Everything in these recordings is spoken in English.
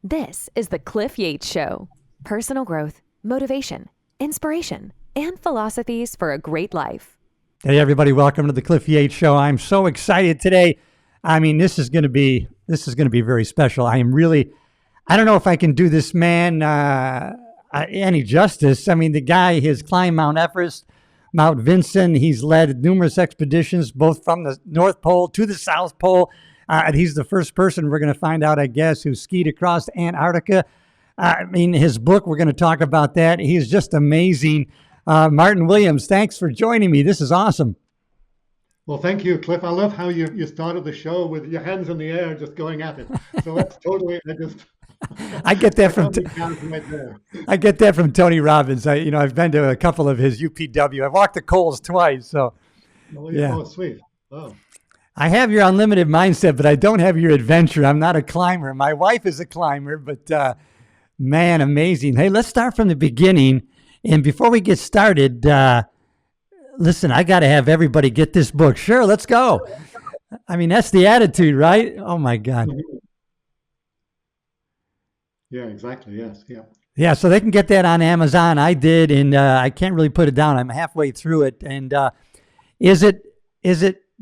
This is the Cliff Yates Show. Personal growth, motivation, inspiration, and philosophies for a great life. Hey everybody, welcome to the Cliff Yates Show. I'm so excited today. I mean, this is going to be very special. I don't know if I can do this man any justice. I mean, the guy has climbed Mount Everest, Mount Vinson. He's led numerous expeditions, both from the North Pole to the South Pole. And he's the first person we're going to find out, I guess, who skied across Antarctica. I mean, his book, we're going to talk about that. He's just amazing. Martyn Williams, thanks for joining me. This is awesome. Well, thank you, Cliff. I love how you started the show with your hands in the air, just going at it. So that's totally, I get that I get that from Tony Robbins. I've been to a couple of his UPW. I've walked the coals twice. So, yeah. Oh, sweet. Oh. I have your unlimited mindset, but I don't have your adventure. I'm not a climber. My wife is a climber, but man, amazing. Hey, let's start from the beginning. And before we get started, listen, I got to have everybody get this book. Sure, let's go. I mean, that's the attitude, right? Oh, my God. Yeah, exactly. Yes. Yeah. Yeah, so they can get that on Amazon. I did, and I can't really put it down. I'm halfway through it. And do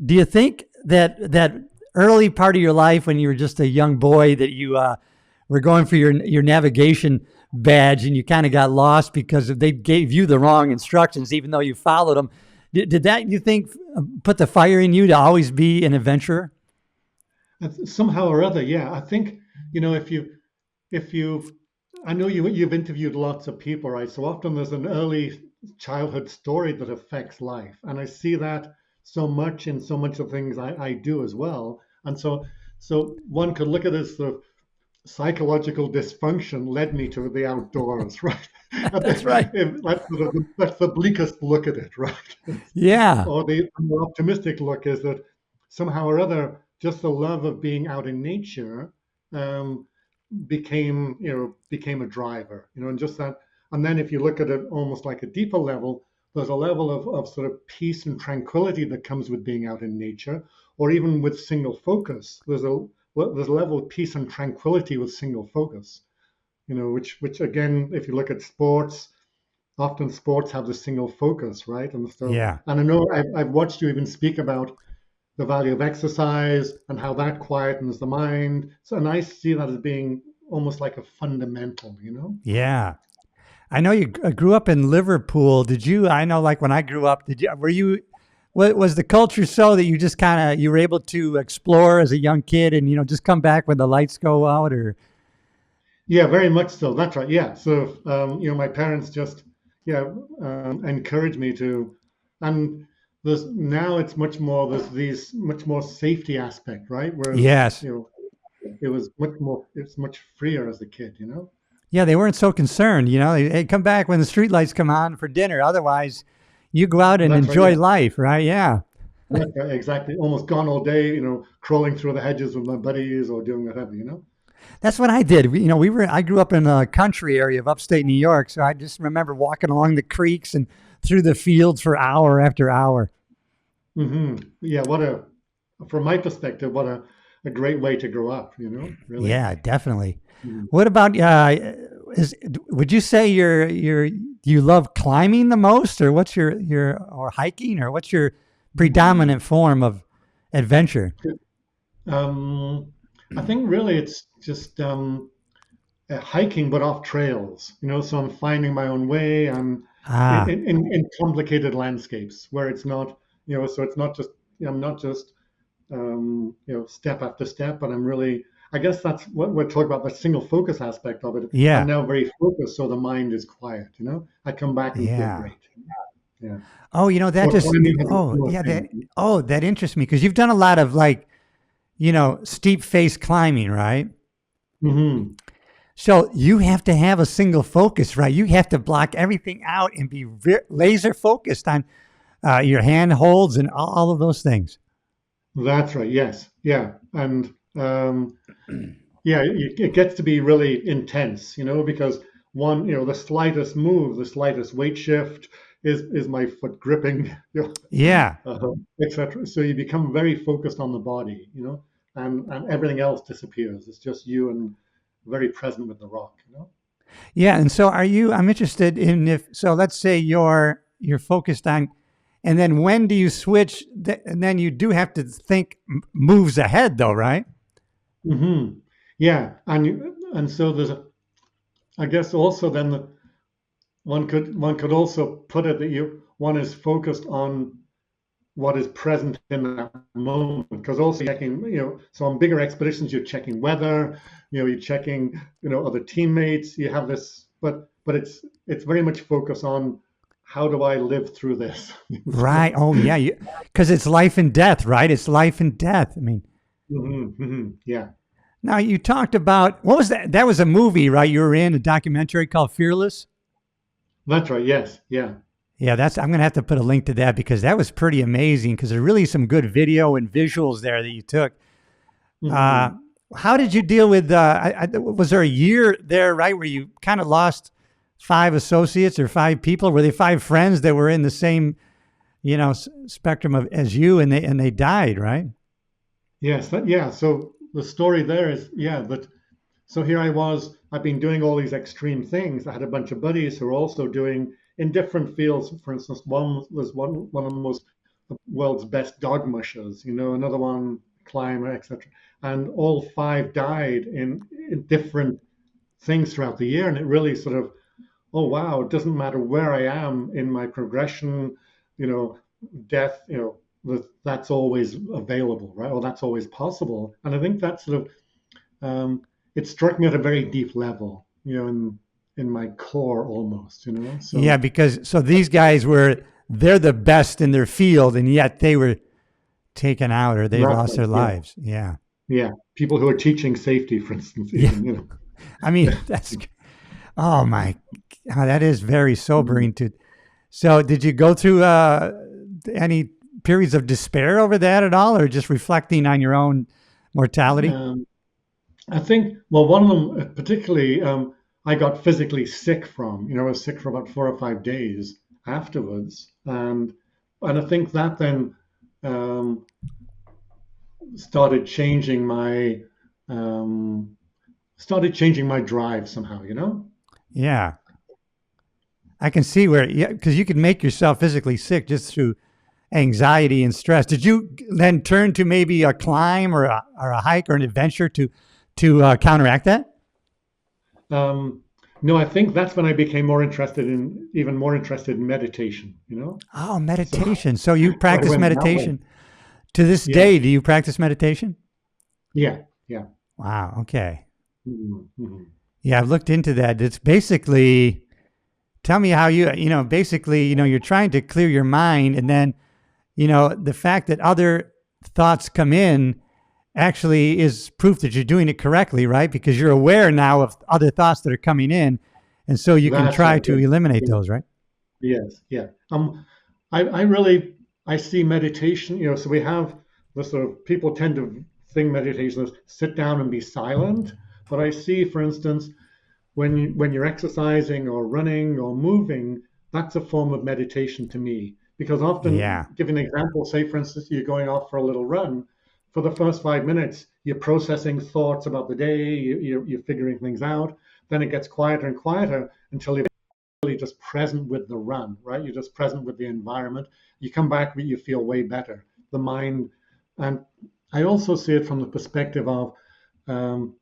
you think that early part of your life when you were just a young boy that you were going for your navigation badge and you kind of got lost because they gave you the wrong instructions even though you followed them? Did that, you think, put the fire in you to always be an adventurer? Somehow or other, yeah. I think, I know you've interviewed lots of people, right? So often there's an early childhood story that affects life. And I see that so much in so much of things I do as well. And so one could look at it as the psychological dysfunction led me to the outdoors, right? That's right. That's the bleakest look at it, right? Yeah. Or the more optimistic look is that somehow or other, just the love of being out in nature became a driver, and just that. And then if you look at it almost like a deeper level, there's a level of sort of peace and tranquility that comes with being out in nature, or even with single focus. There's a level of peace and tranquility with single focus, which again, if you look at sports, often sports have the single focus, right? And so, yeah. And I know I've watched you even speak about the value of exercise and how that quietens the mind. So, and I see that as being almost like a fundamental, Yeah. I know you grew up in Liverpool. I know, like when I grew up, was the culture so that you just you were able to explore as a young kid and, just come back when the lights go out, or? Yeah, very much so. That's right. Yeah. So, my parents just, encouraged me to, and it's much more safety aspect, right? Whereas, yes. It's much freer as a kid, Yeah, they weren't so concerned, They come back when the streetlights come on for dinner. Otherwise, you go out and enjoy life, right? Yeah. Exactly. Almost gone all day, crawling through the hedges with my buddies or doing whatever, That's what I did. I grew up in a country area of upstate New York, so I just remember walking along the creeks and through the fields for hour after hour. Mm-hmm. Yeah, from my perspective, what a great way to grow up, really. Yeah, definitely. Mm-hmm. What about would you say you love climbing the most, or what's or hiking, or what's your predominant form of adventure? I think really it's just hiking, but off trails, so I'm finding my own way. I'm in complicated landscapes where it's not, so it's not just, I'm not just, step after step, but I'm really, I guess that's what we're talking about, the single focus aspect of it. Yeah. I'm now very focused, so the mind is quiet, I come back and feel great. Yeah. Oh, that interests me, because you've done a lot of steep face climbing, right? Mm-hmm. So you have to have a single focus, right? You have to block everything out and be laser focused on your hand holds and all of those things. That's right. Yes. Yeah. And it gets to be really intense, because the slightest move, the slightest weight shift is my foot gripping, yeah, etc. So you become very focused on the body, and everything else disappears. It's just you very present with the rock, you know. Yeah. And so I'm interested in so let's say you're focused on, and then when do you switch? And then you do have to think moves ahead though, right? Hmm. Yeah, and so there's I guess also then one could also put it that one is focused on what is present in that moment, because also checking, so on bigger expeditions you're checking weather, you're checking, other teammates, you have this, but it's very much focused on how do I live through this. Right. Oh yeah. Because it's life and death, right? It's life and death. I mean, Yeah, now you talked about, what was that? That was a movie, right? You were in a documentary called Fearless. that's right. Yes, yeah. Yeah, I'm going to have to put a link to that because that was pretty amazing because there's really some good video and visuals there that you took. Hmm. How did you deal with, was there a year there, right, where you kind of lost 5 associates or 5 people? Were they 5 friends that were in the same, spectrum as you, and they died, right? Yes, yeah. So the story there is, yeah, that so here I was, I've been doing all these extreme things. I had a bunch of buddies who were also doing in different fields. For instance, one was one of the most the world's best dog mushers, another one climber, etc. And all 5 died in different things throughout the year. And it really sort of, oh wow, it doesn't matter where I am in my progression, you know, death, that's always available, right? Or that's always possible. And I think that sort of it struck me at a very deep level, in my core almost, Yeah, So because so these guys they're the best in their field, and yet they were taken out or they lost exactly, their yeah, lives. Yeah. yeah. People who are teaching safety, for instance, Yeah. even, I mean, oh my, God, that is very sobering to. So did you go through any periods of despair over that at all, or just reflecting on your own mortality? um, I think, well, one of them particularly, I got physically sick from. I was sick for about 4 or 5 days afterwards, and I think that then um, started changing my um, drive somehow. Yeah. I can see where, yeah, because you can make yourself physically sick just through anxiety and stress. Did you then turn to maybe a climb or a hike or an adventure to counteract that? Um, no, I think that's when I became even more interested in meditation. Oh, So, meditation. So you so I practice went that way. meditation to this day. Yes, Do you practice meditation? yeah, yeah. Wow. Okay. Hmm. Yeah, I've looked into that. It's basically, tell me how basically, you're trying to clear your mind, and then, the fact that other thoughts come in actually is proof that you're doing it correctly, right? Because you're aware now of other thoughts that are coming in, and so you can That's right. try to eliminate Yeah. those, right? Yes, yeah. I really I see meditation. So we have the sort of people tend to think meditation is sit down and be silent, but I see, for instance, when you're exercising or running or moving, that's a form of meditation to me. Because often, Yeah. give an example, say for instance, you're going off for a little run. For the first 5 minutes, you're processing thoughts about the day, you're figuring things out. Then it gets quieter and quieter until you're really just present with the run, right? You're just present with the environment. You come back, you feel way better. The mind, and I also see it from the perspective of um,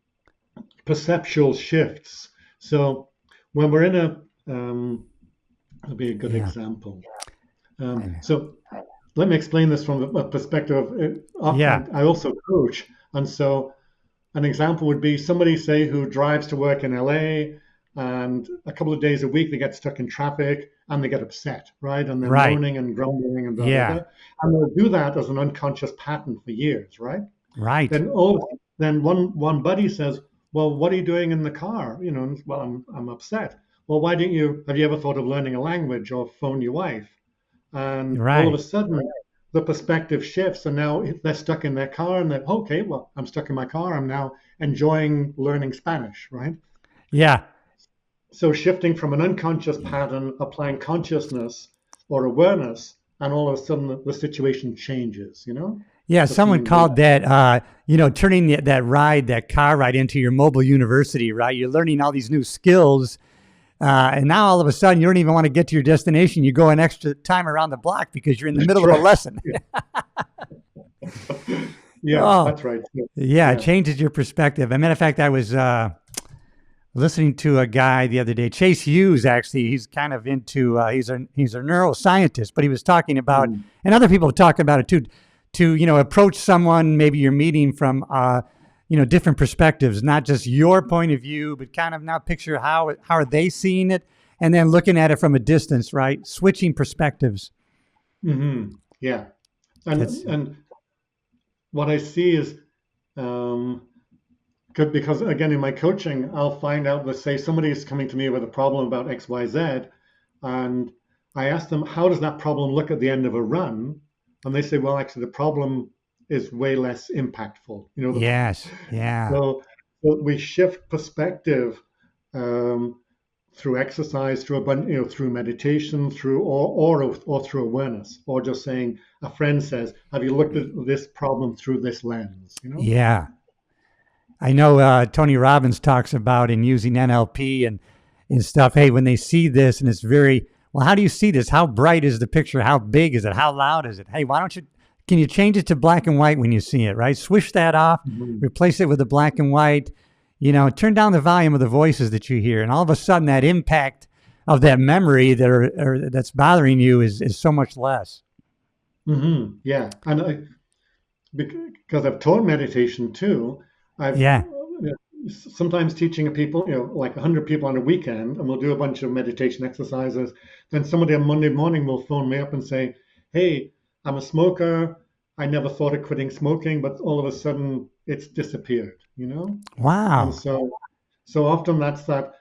perceptual shifts. So when we're in that'll be a good Yeah. example. I know. So let me explain this from a perspective of Yeah. I also coach, and so an example would be somebody, say, who drives to work in LA, and a couple of days a week they get stuck in traffic and they get upset, right? And they're Right. moaning and grumbling and blah blah Yeah. blah, and they'll do that as an unconscious pattern for years, right? Right. Then one buddy says, "Well, what are you doing in the car?" Well, I'm upset. Well, why don't you have you ever thought of learning a language or phone your wife? And all of a Right. sudden, the perspective shifts, and now they're stuck in their car, and they're okay. Well, I'm stuck in my car. I'm now enjoying learning Spanish, right? Yeah. So shifting from an unconscious pattern, applying consciousness or awareness, and all of a sudden the situation changes. Yeah, just someone being way. called that, turning that car ride into your mobile university, right? You're learning all these new skills. And now all of a sudden, you don't even want to get to your destination. You go an extra time around the block because you're in the middle of a lesson. Yeah, Oh, that's right. yeah, it Yeah. changes your perspective. As a matter of fact, I was listening to a guy the other day, Chase Hughes. Actually, he's kind of into he's a neuroscientist, but he was talking about, Mm. and other people are talking about it too, to approach someone maybe you're meeting from different perspectives, not just your point of view, but kind of now picture how are they seeing it, and then looking at it from a distance, right? Switching perspectives. Yeah. That's And what I see is, um, because again, in my coaching, I'll find out, let's say somebody is coming to me with a problem about X, Y, Z, and I ask them, how does that problem look at the end of a run? And they say, well, actually, the problem is way less impactful. yes, yeah, So we shift perspective, um, through exercise, through meditation, or through awareness, or just saying, a friend says, have you looked at this problem through this lens? yeah. I know Tony Robbins talks about in using NLP and stuff. Hey, when they see this and it's very well, how do you see this? How bright is the picture? How big is it? How loud is it? Hey, can you change it to black and white when you see it, right? Swish that off, Mhm. replace it with the black and white, turn down the volume of the voices that you hear. And all of a sudden that impact of that memory that's bothering you is so much less. Yeah, and because I've taught meditation too, I've Yeah, sometimes teaching people, like 100 people on a weekend, and we'll do a bunch of meditation exercises. Then somebody on Monday morning will phone me up and say, "Hey, I'm a smoker. I never thought of quitting smoking, but all of a sudden it's disappeared." And wow. so often that's that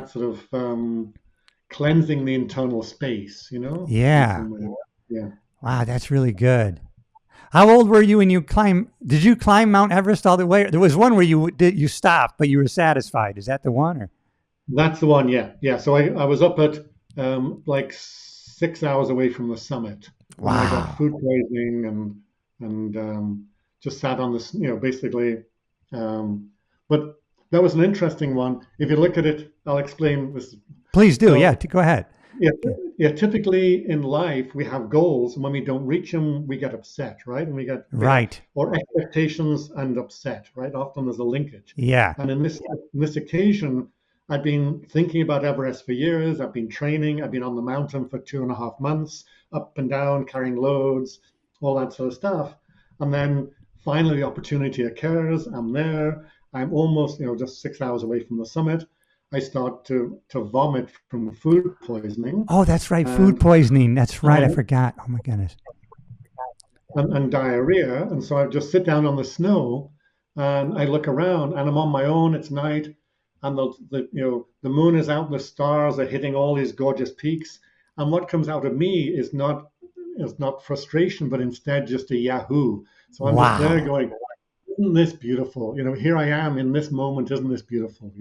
sort of cleansing the internal space, in Yeah, some way. Yeah. wow, that's really good. How old were you when you climbed? Did you climb Mount Everest all the way? There was one where you stopped, but you were satisfied. Is that the one? Or That's the one, yeah. Yeah. So I was up at like 6 hours away from the summit, and I got wow, food poisoning and just sat on this, basically. Um, but that was an interesting one. If you look at it, I'll explain this. please do. Yeah, So go ahead. yeah, yeah. Typically in life, we have goals, and when we don't reach them, we get upset, right? And we get Right. or expectations and upset, right? Often there's a linkage. Yeah. And in this occasion, I'd been thinking about Everest for years. I've been training. I've been on the mountain for 2.5 months, up and down, carrying loads, all that sort of stuff. And then finally, the opportunity occurs. I'm there. I'm almost, just 6 hours away from the summit. I start to vomit from food poisoning Oh, that's right. Food and poisoning. That's right. I and, forgot. Oh my goodness. and diarrhea. And so I just sit down on the snow and I look around and I'm on my own. It's night, and the moon is out, the stars are hitting all these gorgeous peaks. And what comes out of me is not frustration, but instead just a yahoo. So I'm just there Wow. going, isn't this beautiful? Here I am in this moment. Isn't this beautiful?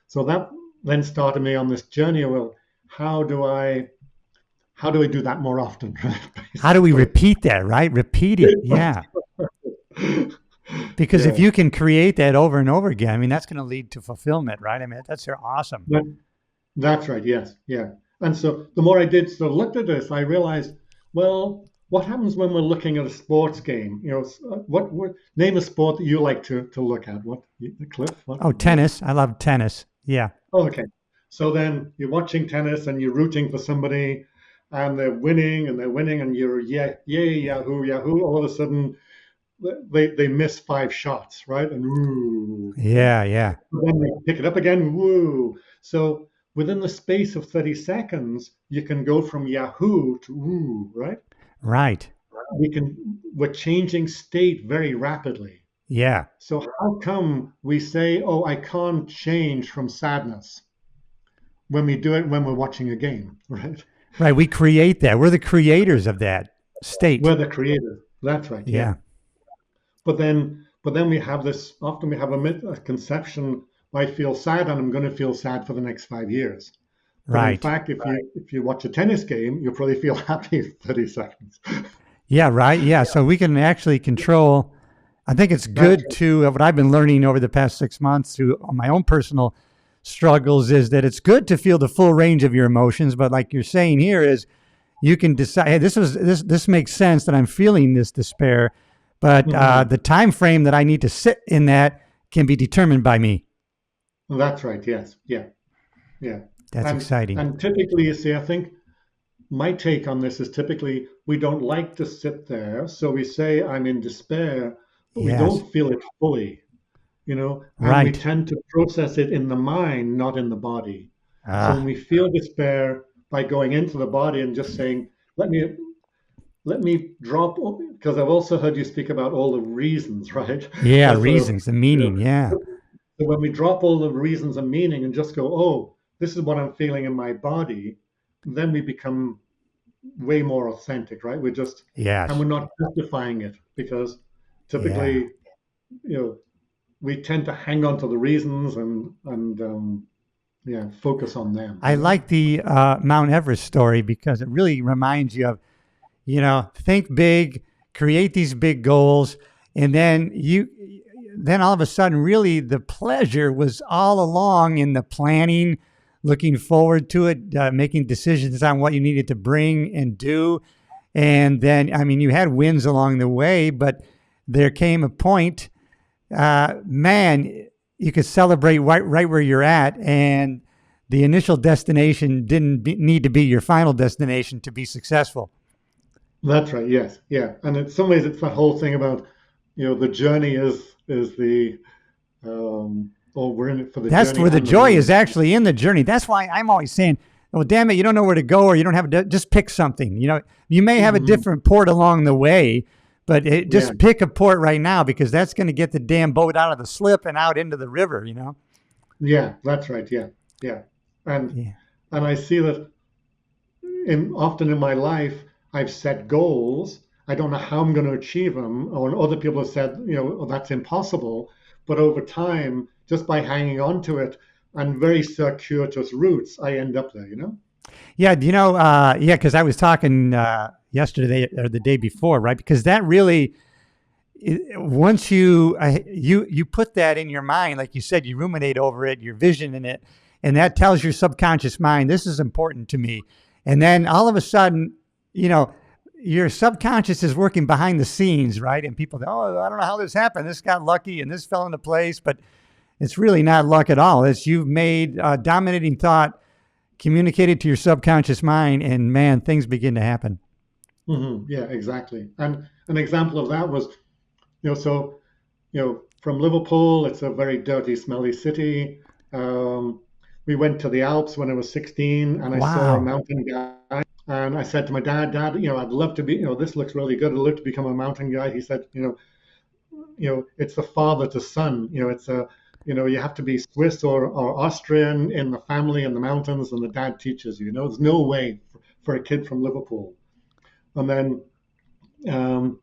So that then started me on this journey. Well, how do I how do I do that more often? How do we Basically. repeat that, right? Repeat it. Yeah. Because if Yeah. you can create that over and over again, I mean, that's going to lead to fulfillment, right? I mean, that's awesome. That, that's right. Yes. Yeah. And so the more I did sort of looked at this, I realized, well, what happens when we're looking at a sports game? What name a sport that you like to look at? What, Cliff? What? Oh, tennis. I love tennis. Yeah. Oh, okay. So then you're watching tennis and you're rooting for somebody, and they're winning, and you're yeah, yay, yahoo, yahoo. All of a sudden, they miss 5 shots, right? And ooh, Yeah. Yeah. then they pick it up again, woo. So within the space of 30 seconds, you can go from yahoo to ooh, right? Right. We're changing state very rapidly. Yeah. So how come we say, oh, I can't change from sadness when we do it when we're watching a game, right? Right. We create that. We're the creators of that state. We're the creator. That's right. Yeah. Yeah. But then we have this. Often we have a conception. I feel sad, and I'm going to feel sad for the next 5 years. But in Right. fact, if you watch a tennis game, you'll probably feel happy for 30 seconds. Yeah, right. Yeah. So we can actually control. I think it's That's good to what I've been learning over the past 6 months through my own personal struggles is that it's good to feel the full range of your emotions. But like you're saying here is you can decide, hey, this makes sense that I'm feeling this despair, but mhm. the time frame that I need to sit in that can be determined by me. That's right. Yes. Yeah. Yeah. That's And exciting. and typically, you see, I think my take on this is typically we don't like to sit there, so we say I'm in despair, but we Yes. don't feel it fully, and we Right. tend to process it in the mind, not in the body. So when Ah, we feel despair by going into the body and just saying, let me drop, because I've also heard you speak about all the reasons, right? yeah. Just sort of, Reasons, the you meaning. Yeah. know, so when we drop all the reasons and meaning and just go, oh, this is what I'm feeling in my body, then we become way more authentic, right? And Yes. we're not justifying it because Yeah. typically, you know, we tend to hang on to the reasons and yeah, focus on them, I like the Mount Everest story because it really reminds you of, think big, create these big goals, and then all of a sudden, really the pleasure was all along in the planning, looking forward to it, making decisions on what you needed to bring and do. And then, I mean, you had wins along the way, but there came a point, man, you could celebrate right where you're at. And the initial destination need to be your final destination to be successful. That's right. Yes. Yeah. And in some ways, it's that whole thing about, the journey is the, oh, we're in it for the That's journey where the and the joy is reward. actually in the journey. That's why I'm always saying, well, damn it, you don't know where to go or you don't have just pick something. You may have a Hmm. different port along the way, but Yeah. just pick a port right now because that's going to get the damn boat out of the slip and out into the river. Yeah. That's right. Yeah. Yeah. And Yeah. and I see that often in my life, I've set goals. I don't know how I'm going to achieve them, or other people have said, oh, that's impossible. But over time, just by hanging on to it and very circuitous routes, I end up there. Yeah, yeah, because I was talking yesterday or the day before, right? Because that really, once you put that in your mind, like you said, you ruminate over it, your vision in it, and that tells your subconscious mind this is important to me. And then all of a sudden, you know, your subconscious is working behind the scenes, right? And people go, oh, I don't know how this happened. This got lucky and this fell into place, but it's really not luck at all. It's you've made dominating thought communicated to your subconscious mind, and man, things begin to happen. Yeah, exactly. And an example of that was, so, from Liverpool, it's a very dirty, smelly city. Um, we went to the Alps when I was 16, and I saw a Wow. mountain guide. And I said to my dad, Dad, I'd love to be, this looks really good. I'd love to become a mountain guide. He said, it's the father to son. You have to be Swiss or Austrian in the family in the mountains, and the dad teaches you. There's no way for a kid from Liverpool. And then, um,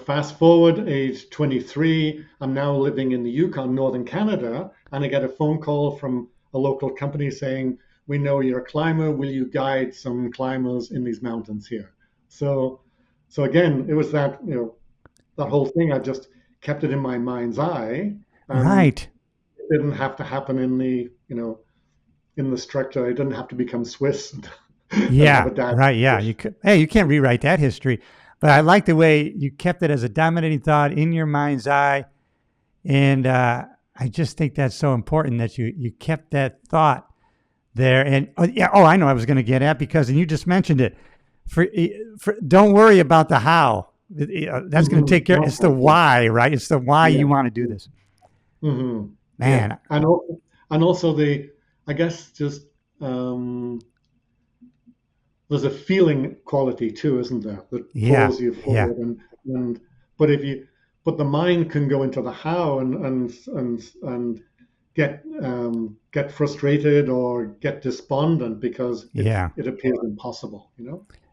fast forward age 23, I'm now living in the Yukon, northern Canada, and I get a phone call from a local company saying, "We know you're a climber. Will you guide some climbers in these mountains here?" So, so again, it was that whole thing. I just kept it in my mind's eye, and Right. it didn't have to happen in the structure. I didn't have to become Swiss and have Yeah. a dad. Right. Yeah. You could. Hey, you can't rewrite that history, but I like the way you kept it as a dominating thought in your mind's eye, and I just think that's so important that you kept that thought there. And yeah. Oh, I know I was going to get at because and you just mentioned it. Don't worry about the how. That's going to take care. It's the why, right? It's the why Yeah. you want to do this, Hmm. Yeah, man. and also I guess just there's a feeling quality too, isn't there, that Yeah. pulls you Yeah. forward, and but if you but the mind can go into the how and get frustrated or get despondent because Yeah. it appears impossible.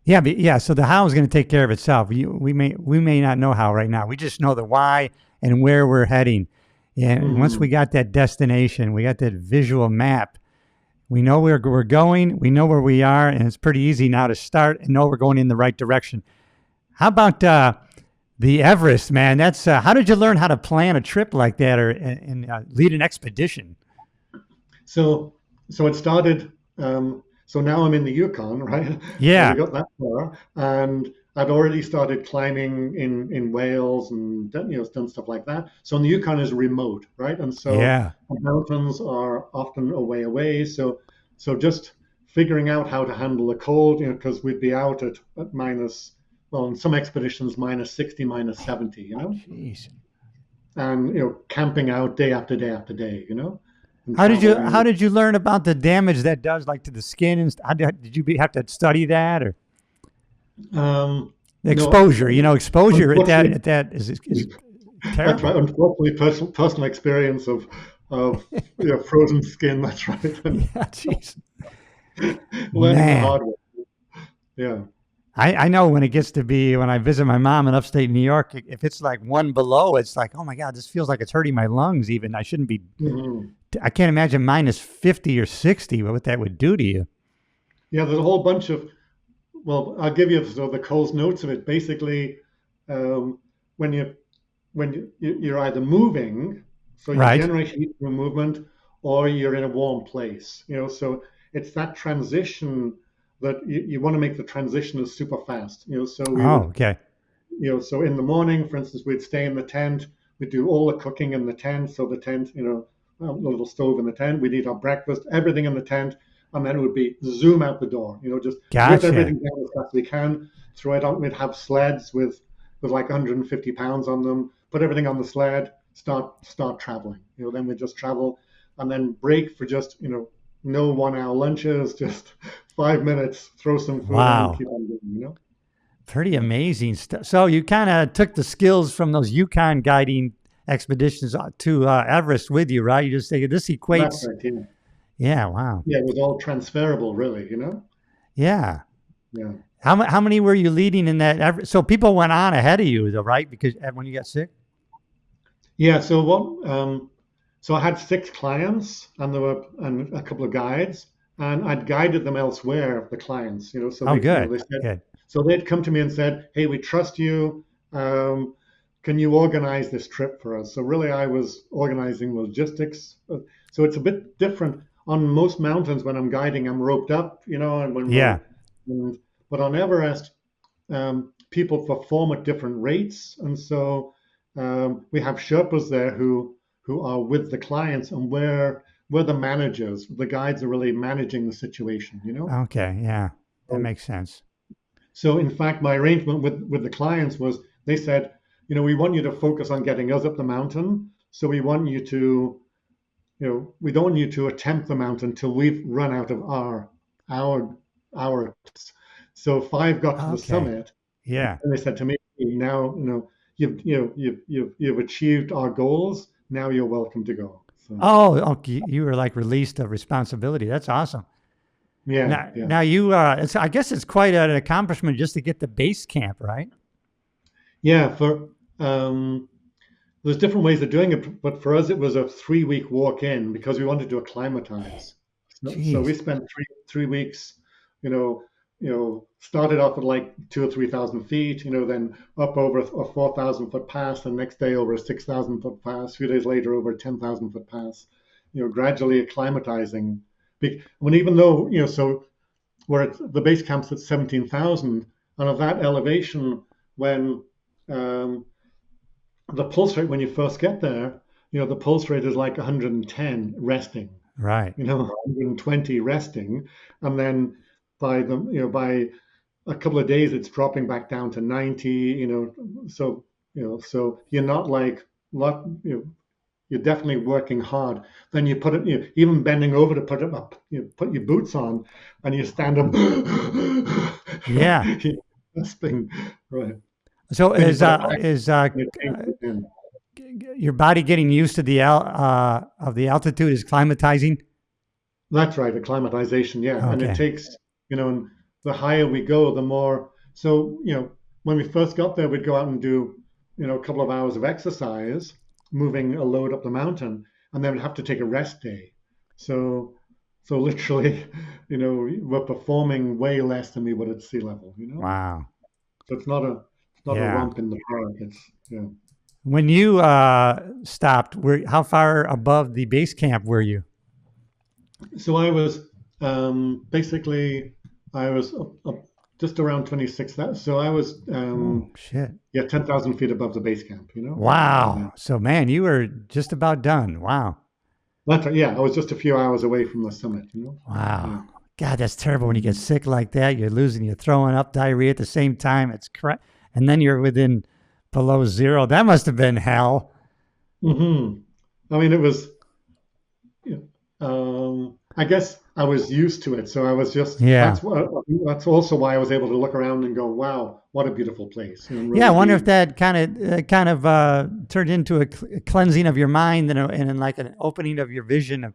Yeah, but yeah. So the how is going to take care of itself. We may not know how right now. We just know the why and where we're heading. And once we Hmm. got that destination, we got that visual map. We know where we're going. We know where we are, and it's pretty easy now to start and know we're going in the right direction. How about the Everest, man? That's how did you learn how to plan a trip like that, or and lead an expedition? So so it started. So now I'm in the Yukon, right? So we Yeah, got that far, and I'd already started climbing in Wales and done stuff like that. So in the Yukon is remote, right? And so yeah. the mountains are often a way away. So just figuring out how to handle the cold, because we'd be out at minus, well, in some expeditions minus 60, minus 70, Jeez. and camping out day after day after day, and How traveling. did you learn about the damage that does, like to the skin, and did you have to study that, or No, exposure? You know, exposure unfortunately, at that is that's right. terrible. Unfortunately, personal experience of frozen skin. That's right, and Yeah, jeez, learning the man. hard way. Yeah. I know when it gets to be when I visit my mom in upstate New York, if it's like one below, it's like, oh my God, this feels like it's hurting my lungs. Even I shouldn't be. Mhm. I can't imagine minus 50 or 60. What that would do to you. Yeah, there's a whole bunch of. Well, I'll give you the Coles notes of it. Basically, um, when you're either moving, so you Right. generate heat through movement, or you're in a warm place. So it's that transition that you want to make the transition as super fast. So we Oh, would, okay. so in the morning, for instance, we'd stay in the tent. We'd do all the cooking in the tent. So the tent, a little stove in the tent. We'd eat our breakfast, everything in the tent, and then it would be zoom out the door. Just rip Gotcha. everything down as fast as we can, throw it out. We'd have sleds with like 150 pounds on them. Put everything on the sled. Start traveling. Then we just travel, and then break for just no 1 hour lunches, just 5 minutes. Throw some food in and Wow. keep on going. Pretty amazing stuff. So you kind of took the skills from those Yukon guiding expeditions to Everest with you, right? You just say this That's equates. right. Yeah. Yeah. Wow. Yeah, it was all transferable, really. Yeah. Yeah. How many were you leading in that? So people went on ahead of you, though, right? Because when you got sick. Yeah. So I had six clients, and there were and a couple of guides, and I'd guided them elsewhere. The clients, so Oh, good. they said, Good. so they'd come to me and said, "Hey, we trust you. Um, can you organize this trip for us?" So really, I was organizing logistics. So it's a bit different on most mountains. When I'm guiding, I'm roped up, and when we're, Yeah. and, but on Everest, people perform at different rates, and so we have Sherpas there who are with the clients, and we're the managers. The guides are really managing the situation. Okay. Yeah. That So, makes sense. so in fact, my arrangement with the clients was they said, we want you to focus on getting us up the mountain. So we want you to, we don't want you to attempt the mountain until we've run out of our our. So five got to the Okay. summit. Yeah. And they said to me, now, you've achieved our goals. Now you're welcome to go. So Oh, okay. You were like released of responsibility. That's awesome. yeah, yeah, Now you, I guess it's quite an accomplishment just to get the base camp, right? yeah. Um, there's different ways of doing it, but for us it was a 3 week walk in because we wanted to acclimatize. So we Jeez. spent three weeks, you know, started off at like 2 or 3 thousand feet, then up over a 4,000 foot pass, and next day over a 6,000 foot pass, a few days later over a 10,000 foot pass, gradually acclimatizing. When even though so we're at the base camp's at 17,000, and of that elevation, when um, the pulse rate when you first get there, the pulse rate is like 110 resting, Right. 120 resting, and then by a couple of days it's dropping back down to 90. So you're not like lot. You're definitely working hard. Then you put it, even bending over to put it up, put your boots on, and you stand up. Yeah. This thing, right? So Then you put it back, is and it changes again. your body getting used to the of the altitude is climatizing? That's right, acclimatization, yeah. And it Okay. takes, and the higher we go, the more. So, when we first got there, we'd go out and do, a couple of hours of exercise, moving a load up the mountain, and then we'd have to take a rest day. So literally, we're performing way less than we would at sea level. Wow. So it's not not a Yeah. romp in the park. It's yeah. When you stopped, how far above the base camp were you? So I was basically I was up just around 26. So I was Oh, shit. yeah, 10,000 feet above the base camp. Yeah. Wow. So, man, you were just about done. Wow. That's right. Yeah, I was just a few hours away from the summit. Yeah. Wow. God, that's terrible when you get sick like that. You're throwing up diarrhea at the same time. And then you're within below zero. That must have been hell. Hmm. I mean, it was. I guess I was used to it, so I was just. Yeah. That's also why I was able to look around and go, "Wow, what a beautiful place!" And Yeah. I really wonder be. if that kind of turned into a cleansing of your mind and like an opening of your vision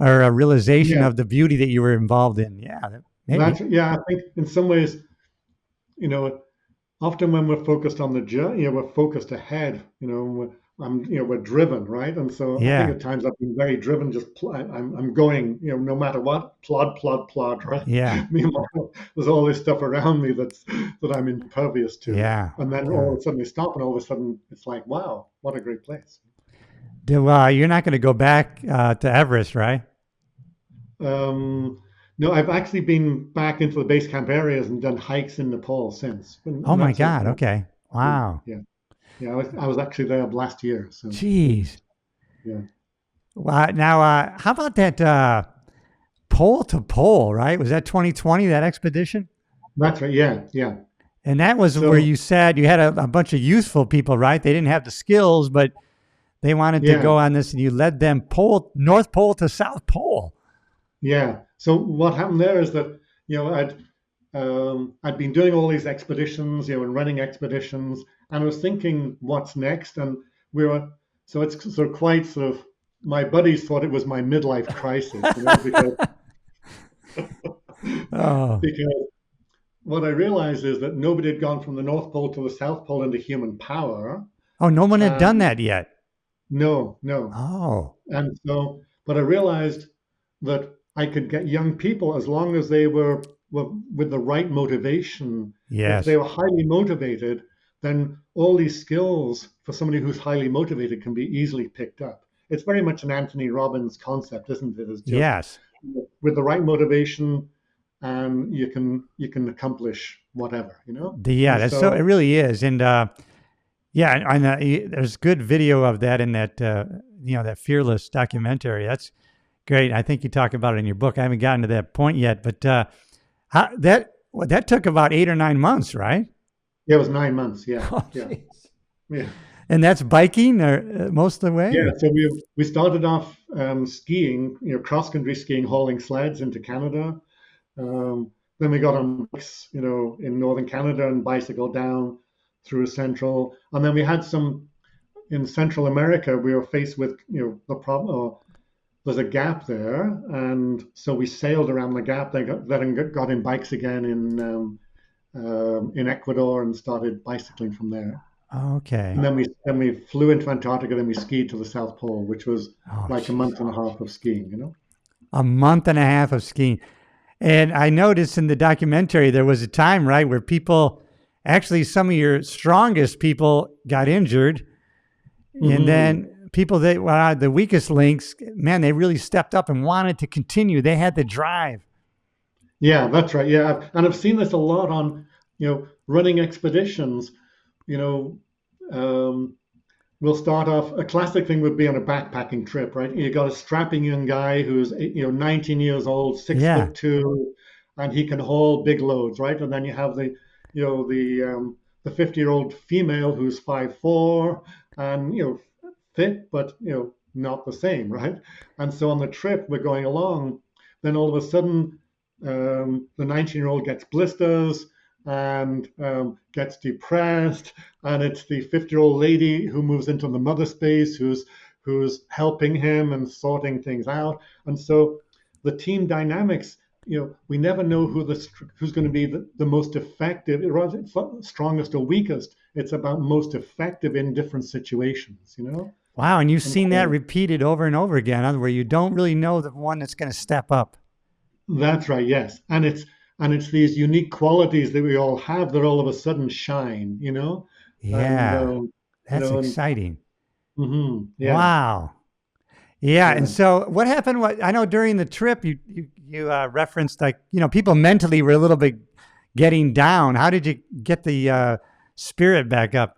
or a realization Yeah, of the beauty that you were involved in. Yeah. Maybe. yeah. I think in some ways, you know, often when we're focused on the journey, we're focused ahead. We're driven, right? And so I think Yeah. at times I've been very driven. I'm going, no matter what, plod, plod, plod, right? Yeah. Meanwhile, there's all this stuff around me that I'm impervious to, Yeah. and then all Yeah. of a sudden they stop, and all of a sudden it's like, wow, what a great place. You're not going to go back to Everest, right? Um, no, I've actually been back into the base camp areas and done hikes in Nepal since, Oh and my that's it. God. Okay. Yeah, Wow. yeah, yeah. I was actually there last year, so Jeez. yeah. Now, how about that pole to pole, right? Was that 2020, that expedition? That's right. Yeah, yeah. And that was where So you said you had a bunch of youthful people, right? They didn't have the skills, but they wanted to yeah, go on this, and you led them North Pole to South Pole. yeah. So what happened there is that I'd been doing all these expeditions, and running expeditions, and I was thinking, what's next? And we were so it's sort of quite sort of my buddies thought it was my midlife crisis, because Oh, because what I realized is that nobody had gone from the North Pole to the South Pole into human power. oh, no one had done Um, that yet. no, no. Oh, And so, but I realized that I could get young people as long as they were with the right motivation. If they yes. were highly motivated, then all these skills for somebody who's highly motivated can be easily picked up. It's very much an Anthony Robbins concept, isn't it? It's just Yes. with the right motivation, and you can accomplish whatever. Yeah, And that's so, it so, really is. And yeah, and there's good video of that in that, that Fearless documentary. That's great. I think you talk about it in your book. I haven't gotten to that point yet, but that took about 8 or 9 months, right? yeah, it was 9 months. Yeah, Oh, yeah, jeez. yeah. And that's biking or most of the way? Yeah, Or? so we started off skiing, cross country skiing, hauling sleds into Canada. Then we got on bikes, in northern Canada and bicycled down through central. And then we had some in Central America. We were faced with, the problem. There's a gap there, and so we sailed around the gap. Then got in bikes again in Ecuador and started bicycling from there. Okay. And then we flew into Antarctica. Then we skied to the South Pole, which was Oh, like a jeez. month and a half of skiing. A month and a half of skiing. And I noticed in the documentary there was a time, right, where actually some of your strongest people got injured. And Hmm. then people that were the weakest links, man, they really stepped up and wanted to continue. They had the drive. Yeah, that's right. Yeah, and I've seen this a lot on, running expeditions. You know, um, we'll start off. A classic thing would be on a backpacking trip, right? You got a strapping young guy who's 19 years old, six Yeah. foot two, and he can haul big loads, right? And then you have the 50-year-old female who's 5'4" and fit, but not the same, right? And so on the trip we're going along, then all of a sudden the 19-year-old gets blisters and gets depressed, and it's the 50-year-old lady who moves into the mother space who's helping him and sorting things out. And so the team dynamics, we never know who's going to be the most effective, strongest or weakest. It's about most effective in different situations. Wow. And you've And seen that so repeated over and over again, where you don't really know the one that's going to step up. that's right, yes. And And it's these unique qualities that we all have that all of a sudden shine, you know, and Yeah. That's and exciting. yeah, Wow. Yeah. And yeah. so what happened? What I know during the trip, you referenced like, people mentally were a little bit getting down. How did you get the spirit back up?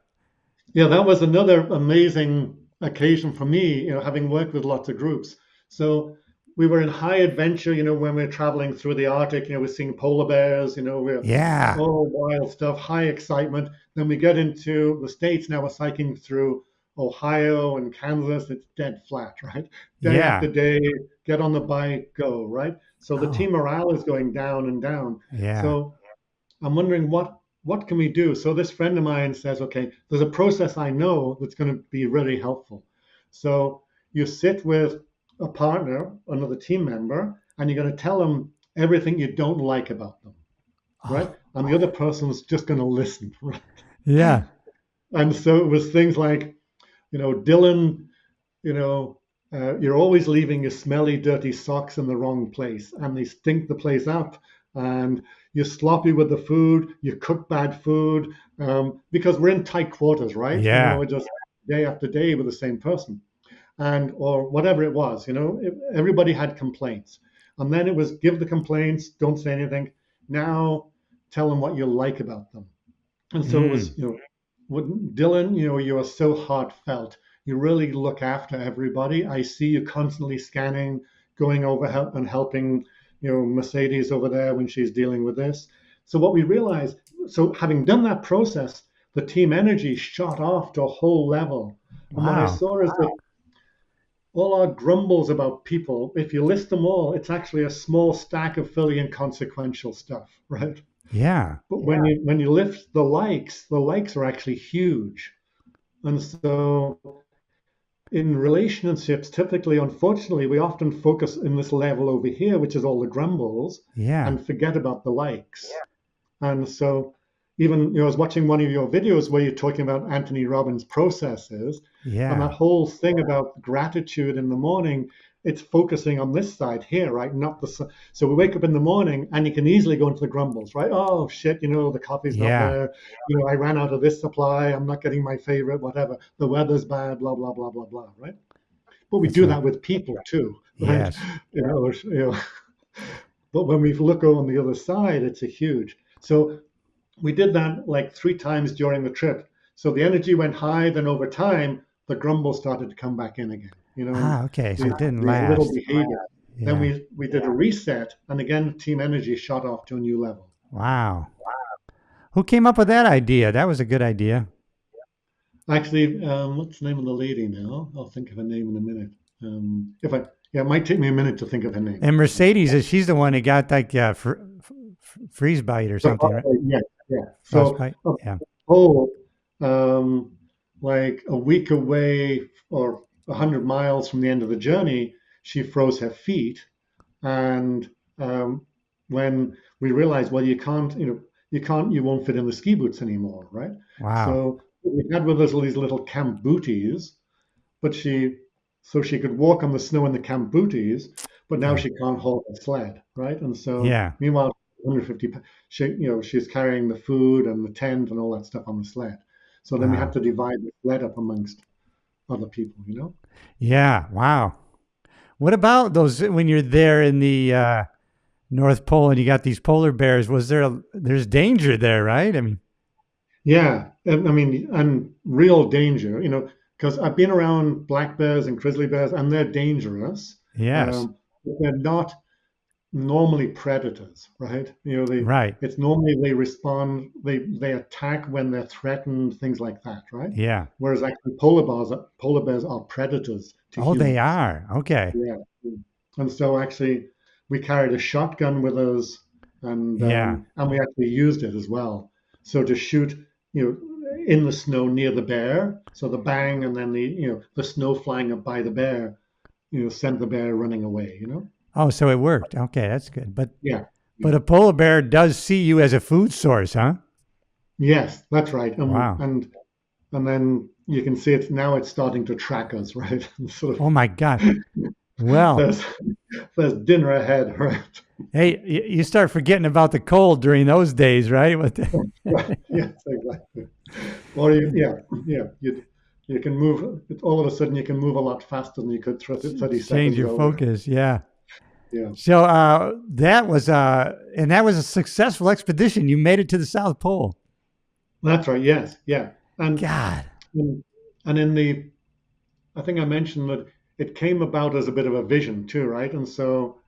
Yeah, that was another amazing occasion for me, having worked with lots of groups. So we were in high adventure, when we are traveling through the Arctic, we're seeing polar bears, we're Yeah. all wild stuff, high excitement. Then we get into the States, now we're cycling through Ohio and Kansas, it's dead flat, right? Day after Yeah. day, get on the bike, go, right? So the Oh, team morale is going down and down. yeah. So I'm wondering what can we do? So this friend of mine says, okay, there's a process I know that's going to be really helpful. So you sit with a partner, another team member, and you're going to tell them everything you don't like about them, right? Oh, And the other person's just going to listen, right? yeah. And so it was things like, Dylan, you know, you're always leaving your smelly, dirty socks in the wrong place, and they stink the place up. And you're sloppy with the food. You cook bad food because we're in tight quarters, right? Yeah. We're just day after day with the same person, and or whatever it was. Everybody had complaints, and then it was give the complaints, don't say anything. Now tell them what you like about them. And so it was, Mm. Dylan, you are so heartfelt. You really look after everybody. I see you constantly scanning, going over and helping, Mercedes over there when she's dealing with this. So what we realized, so having done that process, the team energy shot off to a whole level. And what I Wow. saw is that all our grumbles about people, if you list them all, it's actually a small stack of fairly inconsequential stuff, right? Yeah. But when you lift the likes are actually huge. And so in relationships, typically, unfortunately, we often focus in this level over here, which is all the grumbles, Yeah. and forget about the likes. And so even, I was watching one of your videos where you're talking about Anthony Robbins' processes, and that Yeah. whole thing about gratitude in the morning, it's focusing on this side here, right? Not so we wake up in the morning and you can easily go into the grumbles, right? Oh shit, the coffee's not Yeah. there. I ran out of this supply. I'm not getting my favorite, whatever. The weather's bad, blah, blah, blah, blah, blah, right? But we That's do right. that with people too, right? Yes. But when we look on the other side, it's a huge. So we did that like 3 times during the trip. So the energy went high, then over time, the grumble started to come back in again, and Ah, okay. So these, it didn't these little last. behaviors. Then Yeah. we did a reset, and again, team energy shot off to a new level. Wow. Who came up with that idea? That was a good idea. Actually, what's the name of the lady now? I'll think of her name in a minute. If I, yeah, it might take me a minute to think of her name. And Mercedes, she's the one that got like freeze bite or something, right? Yeah, yeah. So Frostbite. a Yeah. pole, um, like a week away or 100 miles from the end of the journey, she froze her feet. And when we realized, well, you won't fit in the ski boots anymore, right? Wow. So we had with us all these little camp booties, but so she could walk on the snow in the camp booties, but now Yeah. she can't hold a sled, right? And so Yeah. meanwhile, 150, she's carrying the food and the tent and all that stuff on the sled. So then we had Wow. to divide the sled up amongst other people. Yeah. Wow. What about those when you're there in the North Pole and you got these polar bears? There's danger there, right? I mean, Yeah, and I mean, and real danger, because I've been around black bears and grizzly bears, and they're dangerous. yes. But they're not normally predators, right? Right. It's normally they respond, they attack when they're threatened, things like that, right? Yeah. Whereas actually polar bears are predators to Oh, they humans. are. Okay. Yeah. And so actually, we carried a shotgun with us, Yeah. and we actually used it as well. So to shoot, in the snow near the bear, so the bang and then the snow flying up by the bear, sent the bear running away. Oh, so it worked. Okay, that's good. But Yeah. but Yeah. a polar bear does see you as a food source, huh? Yes, that's right. Wow. And then you can see it's now it's starting to track us, right? And sort Oh my God. Well, there's there's dinner ahead, right? hey, you start forgetting about the cold during those days, right? Right. Yes, exactly. Or you can move. All of a sudden, you can move a lot faster than you could 30 Change seconds your earlier. focus. Yeah. Yeah, So that was a successful expedition. You made it to the South Pole. that's right. Yes, yeah, God. and and in the I think I mentioned that it came about as a bit of a vision too, right? And so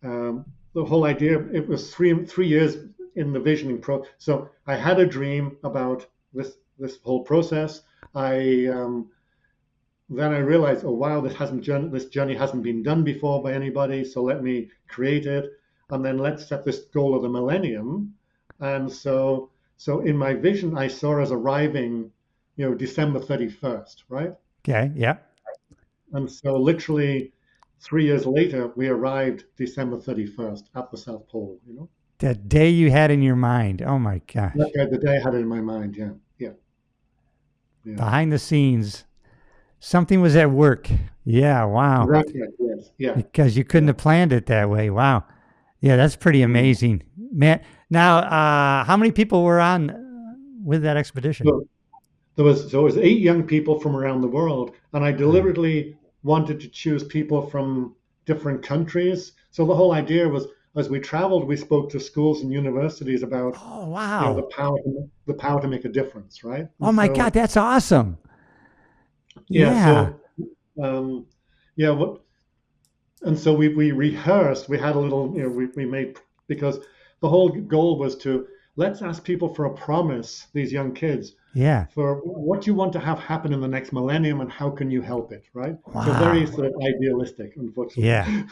the whole idea, it was three years in the visioning pro. So I had a dream about this whole process. I Then I realized, oh wow, this journey hasn't been done before by anybody. So let me create it, and then let's set this goal of the millennium. And so in my vision, I saw us arriving, December 31st, right? Okay. Yeah. And so literally 3 years later, we arrived December 31st at the South Pole, That day you had in your mind. Oh my That's gosh. right, the day I had it in my mind. Yeah, yeah, yeah. Behind the scenes, something was at work. Yeah. Wow. That's right, yes, yeah, Because you couldn't yeah. have planned it that way. Wow. Yeah, that's pretty Mm. amazing, man. Now, how many people were on with that expedition? So it was 8 young people from around the world, and I Uh, deliberately wanted to choose people from different countries. So the whole idea was, as we traveled, we spoke to schools and universities about, oh the wow. power to make a difference, right? Oh And my God, so, that's awesome. yeah, Yeah. um, yeah, and so we rehearsed. We had a little, we made, because the whole goal was to, let's ask people for a promise, these young kids, Yeah. for what you want to have happen in the next millennium and how can you help it, right? So very Wow. sort of idealistic, unfortunately. Yeah.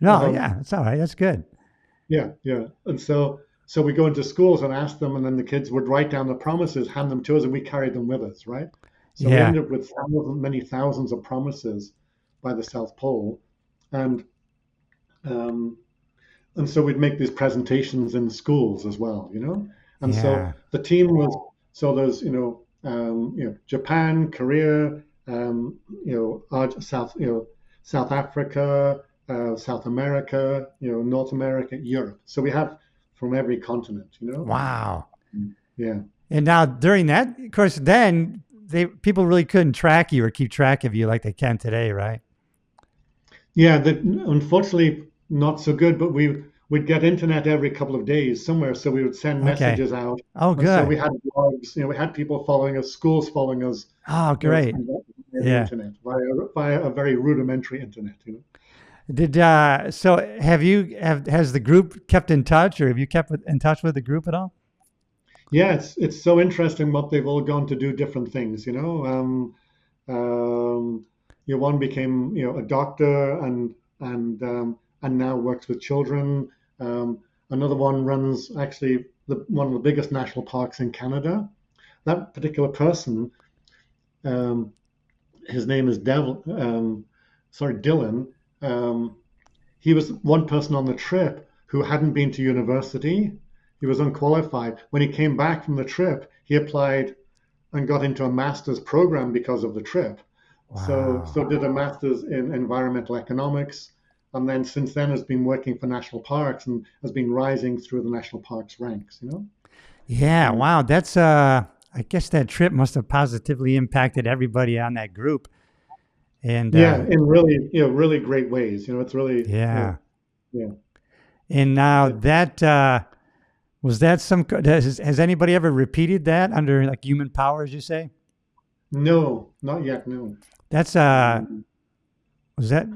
No, um, yeah, that's all right. That's good. yeah, yeah. And so we go into schools and ask them, and then the kids would write down the promises, hand them to us, and we carried them with us, right? So we Yeah. ended up with many thousands of promises by the South Pole, and um, and so we'd make these presentations in schools as well, And so Yeah. the team was, so there's, Japan, Korea, South Africa, South America, North America, Europe. So we have from every continent. Wow. Yeah. And now during that, of course, then people really couldn't track you or keep track of you like they can today, right? Yeah, unfortunately not so good, but we'd get internet every couple of days somewhere, so we would send Okay. messages out, Oh, and so good. we had blogs, we had people following us, schools following us, Oh, great. via the Yeah. internet, via a very rudimentary internet. Did so has the group kept in touch or have you kept in touch with the group at all? Yeah, it's so interesting what they've all gone to do different things. Um, one became, a doctor and now works with children. Another one runs actually one of the biggest national parks in Canada. That particular person, um, his name is Dylan. Um, he was one person on the trip who hadn't been to university. He was unqualified. When he came back from the trip, he applied and got into a master's program because of the trip. So Wow. did a master's in environmental economics, and then since then has been working for national parks and has been rising through the national parks ranks. Yeah, And wow. That's I guess that trip must have positively impacted everybody on that group. And yeah, in really, really great ways. It's really, yeah. yeah, And now yeah. that was that has anybody ever repeated that under like human power, as you say? No, not yet. No. That's Um, was that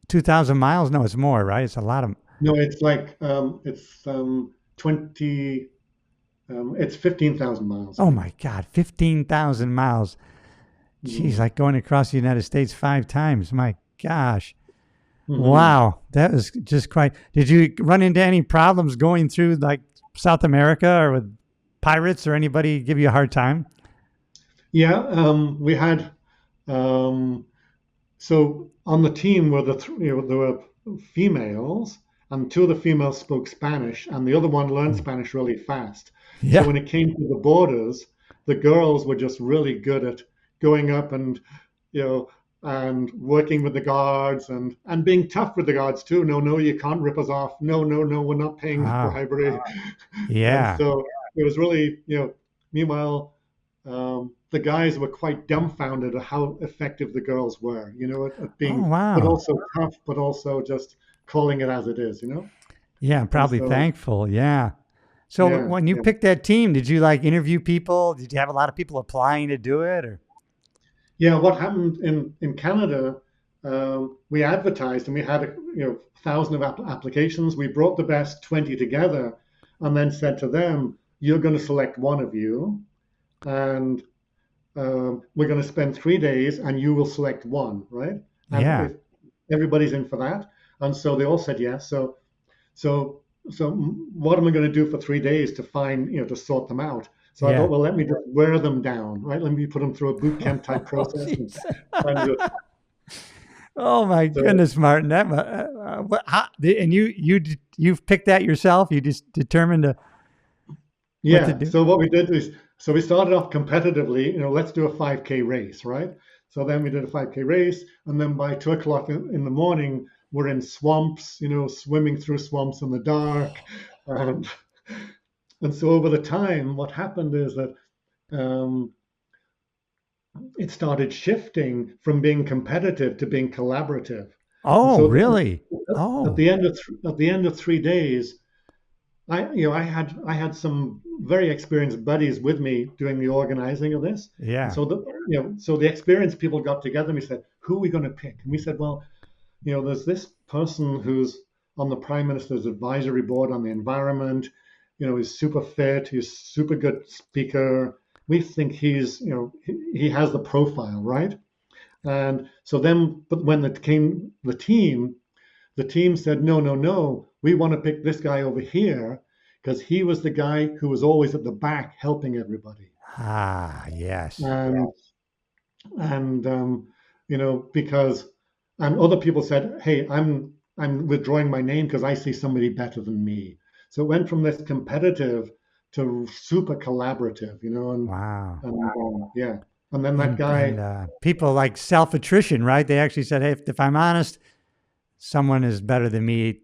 2,000 miles? No, it's more, right? It's a lot of no, it's like, it's 20, it's 15,000 miles, I oh think. my God, 15,000 miles. Geez, Hmm. like going across the United States 5 times. My gosh. Hmm. Wow. That was just quite. Did you run into any problems going through like South America or with pirates or anybody give you a hard time? Yeah, we had, um, so on the team were there were females, and two of the females spoke Spanish, and the other one learned Mm. Spanish really fast. So Yeah. when it came to the borders, the girls were just really good at going up and, you know, and working with the guards and being tough with the guards too. No, no, you can't rip us off. No, no, no, we're not paying the Wow. bribery. And Yeah. so it was really, meanwhile, the guys were quite dumbfounded at how effective the girls were, at Oh, being, but wow. also tough, but also just calling it as it is. Yeah, I'm And probably so, thankful. Yeah. So yeah, when you yeah. picked that team, did you like interview people? Did you have a lot of people applying to do it or? Yeah, what happened in Canada, we advertised and we had thousand of applications. We brought the best 20 together and then said to them, "You're going to select one of you, and we're going to spend 3 days, and you will select one, right? And Yeah. if everybody's in for that." And so they all said yes. So, so what am I going to do for 3 days to find, to sort them out? So I Yeah. thought, well, let me just wear them down, right? Let me put them through a boot camp type Oh, process jeez. and just Oh my so goodness, Martin. You've picked that yourself. You just determined what to yeah. do. So what we did is, so we started off competitively, let's do a 5K race, right? So then we did a 5K race, and then by 2 o'clock in the morning, we're in swamps, swimming through swamps in the dark, and and so over the time, what happened is that um, it started shifting from being competitive to being collaborative. And Oh, so really? at Oh, the end of at the end of 3 days, I had some very experienced buddies with me doing the organizing of this, and yeah. so the experienced people got together and we said, who are we going to pick? And we said, well, there's this person who's on the Prime Minister's advisory board on the environment. He's super fit. He's super good speaker. We think he has the profile, right? And so then, but when it came the team said, no, no, no, we want to pick this guy over here because he was the guy who was always at the back helping everybody. Ah, yes. And because and other people said, hey, I'm withdrawing my name because I see somebody better than me. So it went from this competitive to super collaborative, Wow. yeah. And then that And guy, people like self attrition, right? They actually said, hey, if I'm honest, someone is better than me.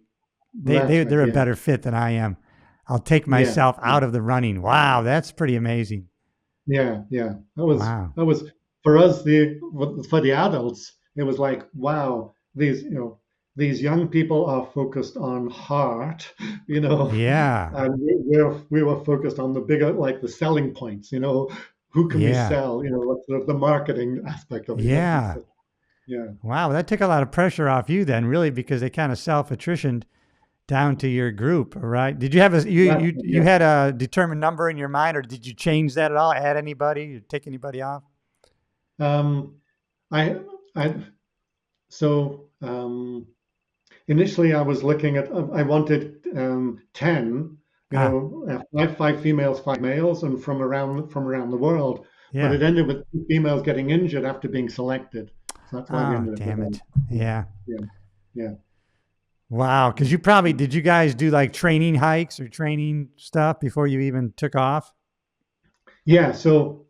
that's right, They're a yeah, better fit than I am. I'll take yeah, myself yeah, out of the running. Wow, that's pretty amazing. yeah, yeah. Wow. That was for us for the adults. It was like, wow, these young people are focused on heart, Yeah. and we were focused on the bigger, like the selling points. Who can we Yeah. sell? What's the marketing aspect of it? Yeah. Yeah, Wow, that took a lot of pressure off you then, really, because they kind of self attritioned down to your group, right? Did you have you yeah. had a determined number in your mind, or did you change that at all? Add anybody? Or take anybody off? Um, I I so initially I was looking at I wanted 10, Ah, five females, five males, and from around the world. But yeah. it ended with two females getting injured after being selected. So that's why we Oh, ended up with damn them. it. Yeah, Yeah. yeah, yeah. Wow. Because did you guys do like training hikes or training stuff before you even took off? Yeah. So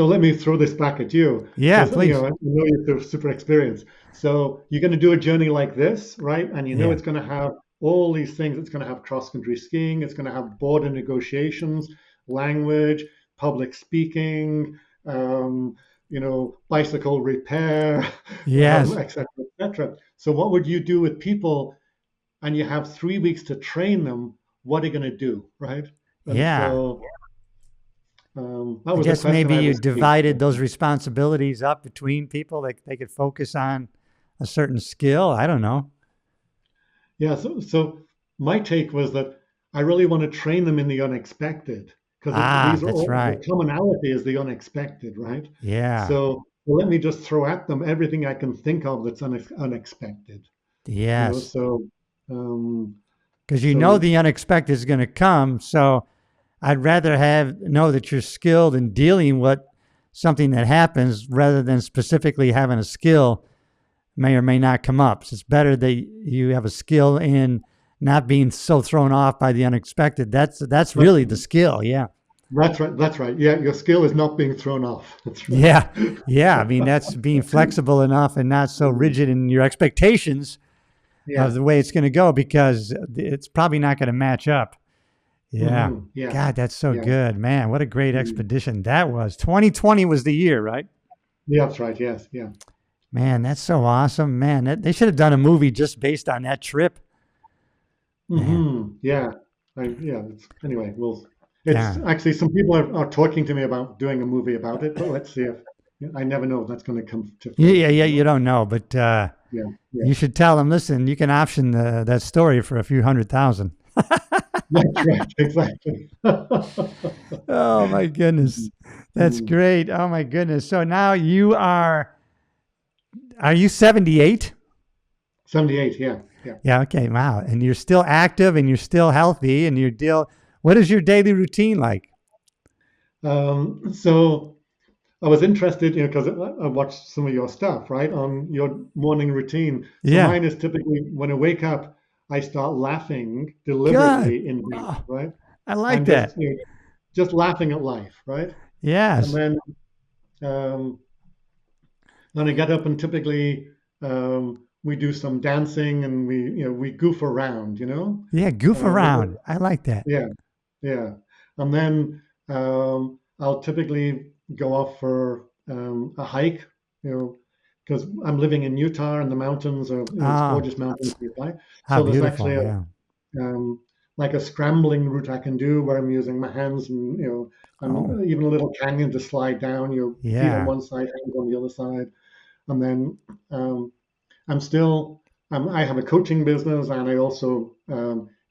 let me throw this back at you Yeah, because please. I know you're super experienced. So you're going to do a journey like this, right? And Yeah. it's going to have all these things. It's going to have cross country skiing. It's going to have border negotiations, language, public speaking, bicycle repair, Yes. et cetera, et cetera. So what would you do with people? And you have 3 weeks to train them. What are you going to do, right? And Yeah. so that I was the guess question maybe I you was. divided those responsibilities up between people. Like they could focus on a certain skill. I don't know. Yeah, so my take was that I really want to train them in the unexpected because Ah, these are that's all right. the commonality is the unexpected, right? Yeah. So let me just throw at them everything I can think of that's unexpected, Yes. So um, Because you know so the unexpected is going to come. So I'd rather know that you're skilled in dealing with something that happens rather than specifically having a skill may or may not come up. So it's better that you have a skill in not being so thrown off by the unexpected. That's but really the skill. Yeah. That's right. That's right. Yeah, your skill is not being thrown off. That's right. Yeah, yeah. I mean, that's being flexible enough and not so rigid in your expectations of Yeah. the way it's going to go because it's probably not going to match up. Yeah. Yeah. God, that's so Yeah. good, man. What a great Mhm. expedition that was. 2020 was the year, right? Yeah, that's right. Yes. Yeah. Man, that's so awesome, man. They should have done a movie just based on that trip, man. Yeah. Yeah. Anyway, it's Yeah. actually some people are talking to me about doing a movie about it, but let's see if I never know if that's going to come to Yeah, yeah, fruition, yeah. you You know? don't know, but Yeah. Yeah. you should tell them. Listen, you can option that story for a few 100,000. That's right. Exactly. Oh my goodness, that's Mhm. great. Oh my goodness. So now you are you 78? 78. Yeah. Yeah. Yeah. Okay. Wow. And you're still active and you're still healthy and you're deal. What is your daily routine like? So I was interested, because I watched some of your stuff, right, on your morning routine. So Yeah. mine is typically when I wake up, I start laughing Good. deliberately in bed, Oh, right, I like and just that. just laughing at life, right, and Yes. um, then I get up and typically we do some dancing and we goof around, Yeah. Goof with around. I like that. yeah. Yeah, and then I'll typically go off for a hike, because I'm living in Utah and the mountains are, it's Oh, gorgeous mountains nearby. how So there's beautiful. actually Yeah. um, like a scrambling route I can do where I'm using my hands and Oh, and even a little canyon to slide down. Your feet on yeah. one side, hands on the other side, and then um, I'm still, I have a coaching business and I also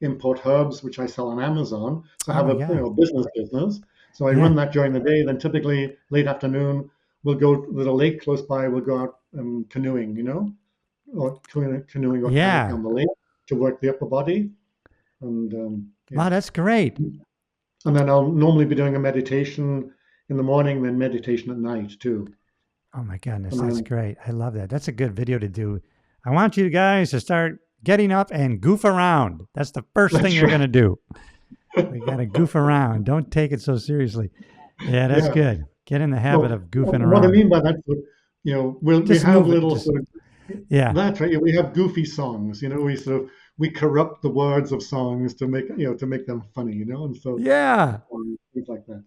import herbs, which I sell on Amazon. So I Oh have my a God. business business. So I Yeah. run that during the day. Then typically late afternoon, we'll go, there's a lake close by. We'll go out canoeing, or canoeing or kayaking Yeah. on the lake to work the upper body. And yeah. Wow, that's great. And then I'll normally be doing a meditation in the morning, then meditation at night too. Oh my goodness, And that's then, great. I love that. That's a good video to do. I want you guys to start getting up and goof around. That's the first thing that's you're going right. to do. We got to goof around. Don't take it so seriously. Yeah, that's Yeah. good. Get in the habit Well, of goofing what I around. mean by that, we Just have move it. little Just, sort of yeah. that's right. Yeah, we have goofy songs. We corrupt the words of songs to make them funny. And so Yeah. things like that.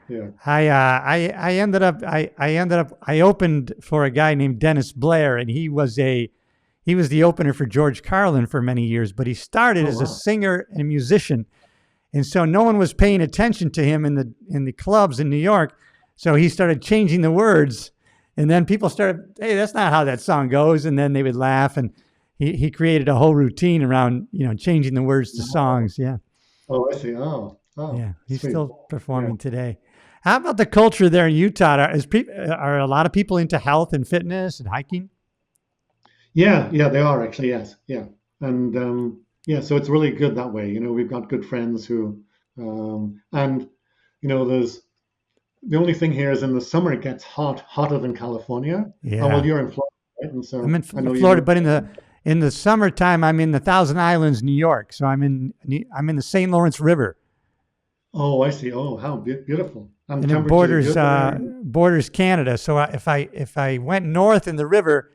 Yeah. I opened for a guy named Dennis Blair, and he was the opener for George Carlin for many years, but he started Oh as a wow. singer and musician. And so no one was paying attention to him in the clubs in New York. So he started changing the words. And then people started, hey, that's not how that song goes. And then they would laugh. And he created a whole routine around, changing the words to Wow. songs. Yeah. Oh, I see. Oh, oh, Yeah. He's sweet. still Yeah. performing today. How about the culture there in Utah? Are a lot of people into health and fitness and hiking? Yeah. Yeah. They are actually. Yes. Yeah. And yeah. So it's really good that way. We've got good friends and there's the only thing here is in the summer it gets hotter than California. Oh well, Yeah. you're in Florida, right? And I'm so in I know you Florida, know. but in the summertime, I'm in the Thousand Islands, New York. So I'm in the St. Lawrence River, Oh, I see. Oh, how beautiful. And and it temperatures borders good there. borders Canada. So if I went north in the river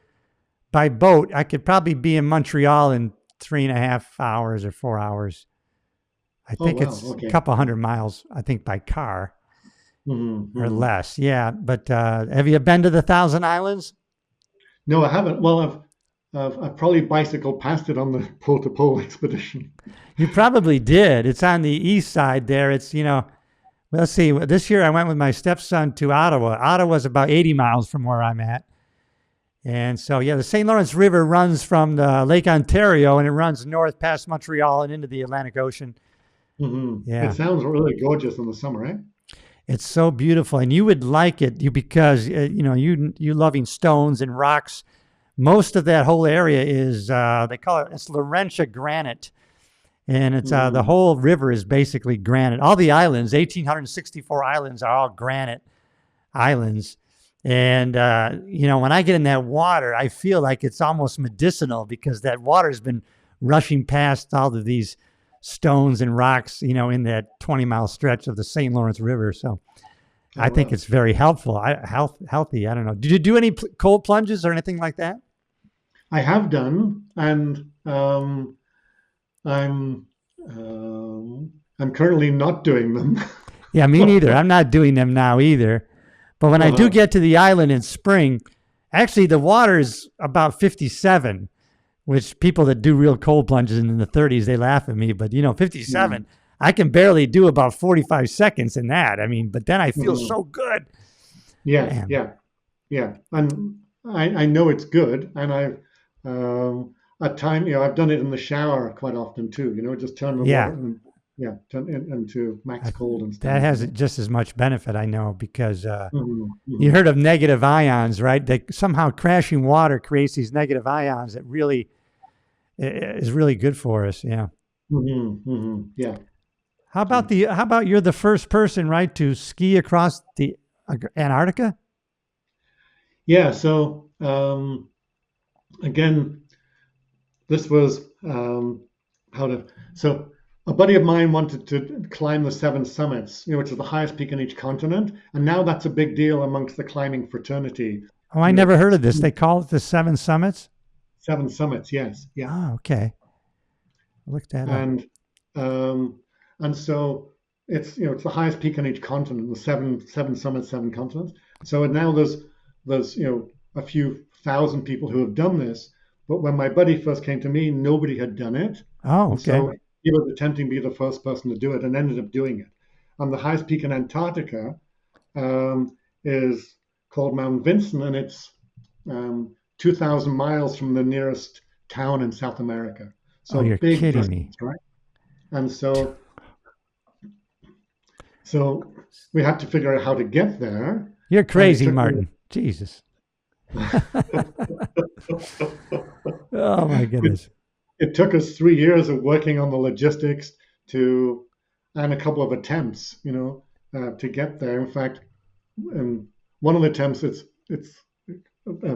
by boat, I could probably be in Montreal in 3.5 hours or 4 hours. I Oh, think wow. it's a Okay. couple hundred miles. I think by car or Hmm. less. Yeah, but have you been to the Thousand Islands? No, I haven't. Well, I've probably bicycled past it on the pole to pole expedition. You probably did. It's on the east side there. It's let's see. This year I went with my stepson to Ottawa. Ottawa's about 80 miles from where I'm at. And so, yeah, the St. Lawrence River runs from the Lake Ontario and it runs north past Montreal and into the Atlantic Ocean. It Yeah, sounds really gorgeous in the summer, right? it's so beautiful, and you would like it because you loving stones and rocks. Most of that whole area is they call it's Laurentia granite, and it's the Hmm. whole river is basically granite. All the islands, 1,864 islands, are all granite islands. And when I get in that water, I feel like it's almost medicinal because that water's been rushing past all of these stones and rocks, in that 20-mile stretch of the St. Lawrence River. So I think wow. it's very helpful. Healthy. I don't know. Did you do any cold plunges or anything like that? I have done, and I'm I'm currently not doing them. Yeah, me neither. I'm not doing them now either. But when I do Uh-huh. get to the island in spring, actually the water is about 57, which people that do real cold plunges in the 30s, they laugh at me. But, 57, I can barely do about 45 seconds in that. I mean, but then I feel Mhm. so good. Yeah, Man. yeah, yeah. And I know it's good, and I've at time, I've done it in the shower quite often too. Just turn the water Yeah. and yeah, turn it into max I- cold and That stuff. has just as much benefit, I know, because Mhm, you mhm, heard of negative ions, right? They somehow crashing water creates these negative ions that really is really good for us. Yeah. yeah. So How about you're the first person, right, to ski across the Antarctica? yeah, so again, this was how to. So a buddy of mine wanted to climb the seven summits, which is the highest peak in each continent, and now that's a big deal amongst the climbing fraternity. Oh, I You know, never heard of this. They call it the Seven Summits. seven summits, yes, yeah, Oh, okay. Look that up. and um, and so it's the highest peak on each continent, the seven summits, seven continents. So now there's a few thousand people who have done this, but when my buddy first came to me, nobody had done it, Oh, and okay. so he was attempting to be the first person to do it, and ended up doing it. And the highest peak in Antarctica is called Mount Vincent, and it's 2,000 miles from the nearest town in South America. Oh, So you're big kidding me. distance, right? And so we had to figure out how to get there, You're and it crazy, took me. Martin. Jesus. Oh my goodness. It took us 3 years of working on the logistics to, and a couple of attempts, to get there. In fact, one of the attempts, it's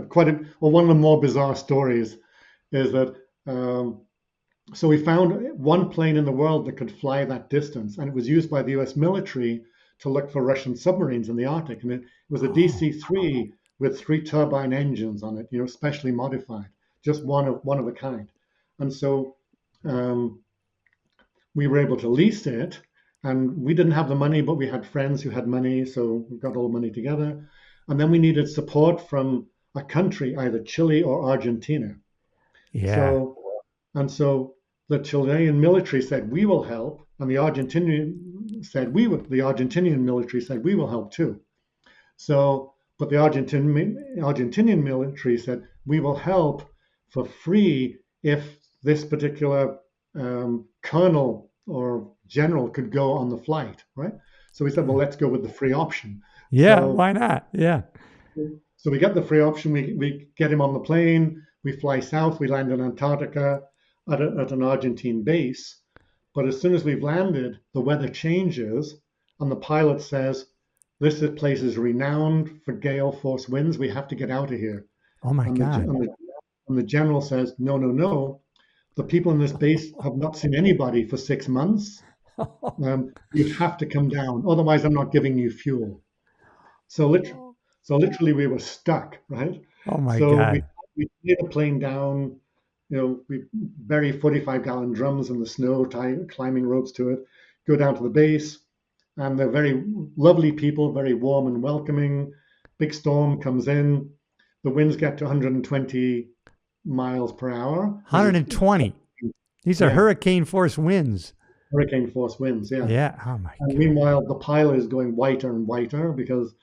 quite a, well, one of the more bizarre stories is that so we found one plane in the world that could fly that distance, and it was used by the U.S. military to look for Russian submarines in the Arctic, and it was a Oh, DC-3 with three turbine engines on it, specially modified, just one of a kind. And so um, we were able to lease it, and we didn't have the money, but we had friends who had money, so we got all the money together. And then we needed support from a country, either Chile or Argentina. yeah. So so the Chilean military said we will help, and the Argentinian military said we will help too. So, but the Argentinian military said we will help for free if this particular colonel or general could go on the flight, right? So we said, well, let's go with the free option. Yeah, So why not? Yeah. so we get the free option. We get him on the plane. We fly south. We land in Antarctica at an Argentine base. But as soon as we've landed, the weather changes, and the pilot says, "This place is renowned for gale force winds. We have to get out of here." Oh my And the God. and the general says, "No, no, no. The people in this base have not seen anybody for 6 months. You have to come down. Otherwise, I'm not giving you fuel." So literally, so literally, we were stuck, right? Oh my So we God. we laid the plane down. We bury 45-gallon drums in the snow, tie climbing ropes to it, go down to the base, and they're very lovely people, very warm and welcoming. Big storm comes in. The winds get to 120 miles per hour, which is 120. These are yeah, hurricane force winds. hurricane force winds. Yeah. Yeah. Oh my And God. meanwhile, the pilot is going whiter and whiter because